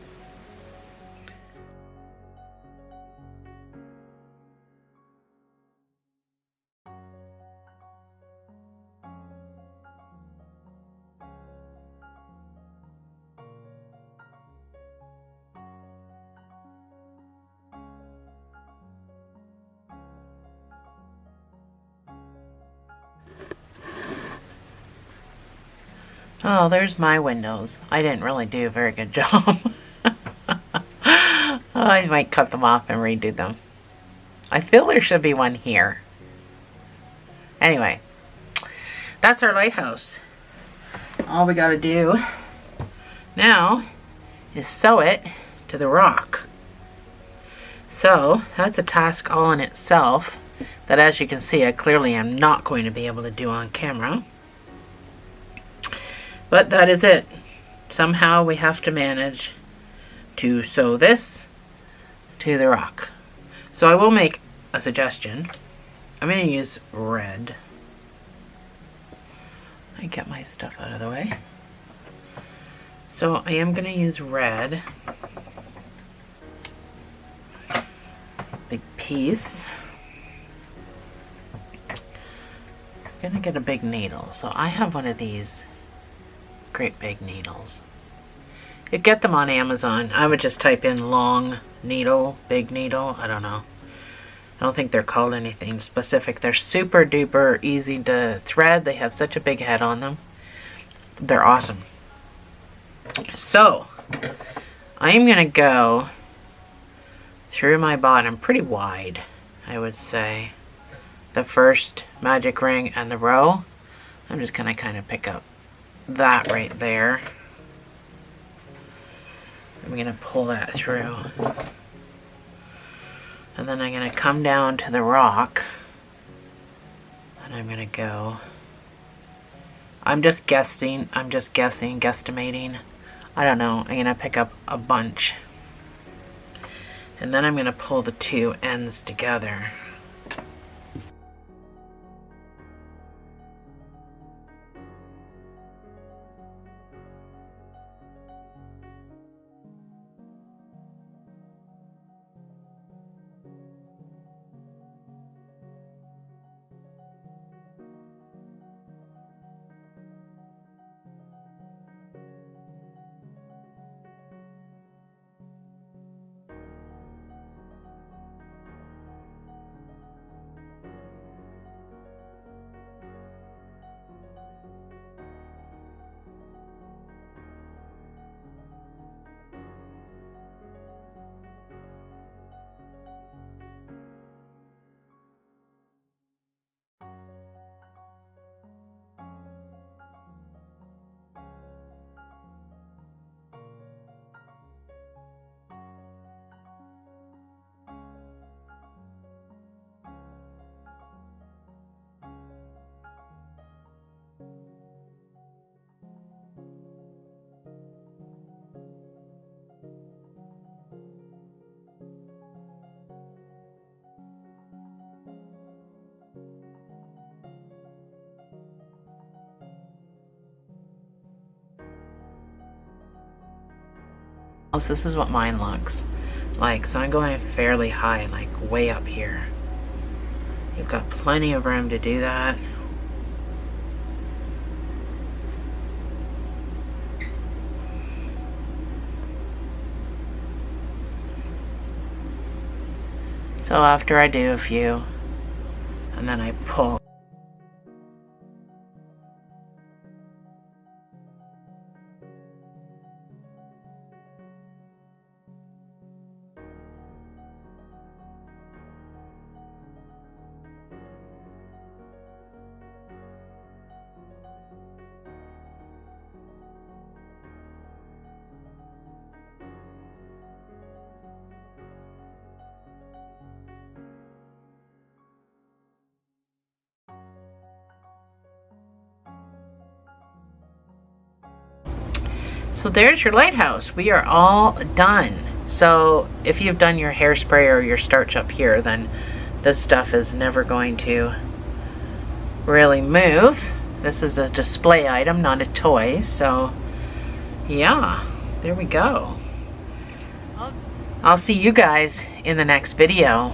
Oh, there's my windows. I didn't really do a very good job. I might cut them off and redo them. I feel there should be one here. Anyway, that's our lighthouse. All we gotta do now is sew it to the rock. So that's a task all in itself that, as you can see, I clearly am not going to be able to do on camera. But that is it. Somehow we have to manage to sew this to the rock. So I will make a suggestion. I'm going to use red. I get my stuff out of the way. So I am going to use red. Big piece. I'm going to get a big needle. So I have one of these great big needles. You get them on Amazon. I would just type in long needle, big needle. I don't know. I don't think they're called anything specific. They're super duper easy to thread. They have such a big head on them. They're awesome. So I am going to go through my bottom pretty wide, I would say. The first magic ring and the row. I'm just going to kind of pick up that right there. I'm going to pull that through. And then I'm going to come down to the rock. And I'm going to go. I'm just guesstimating. I don't know. I'm going to pick up a bunch. And then I'm going to pull the two ends together. This is what mine looks like. So I'm going fairly high, like way up here. You've got plenty of room to do that. So after I do a few, and then I pull. So there's your lighthouse. We are all done. So if you've done your hairspray or your starch up here, then this stuff is never going to really move. This is a display item, not a toy. So yeah, there we go. I'll see you guys in the next video.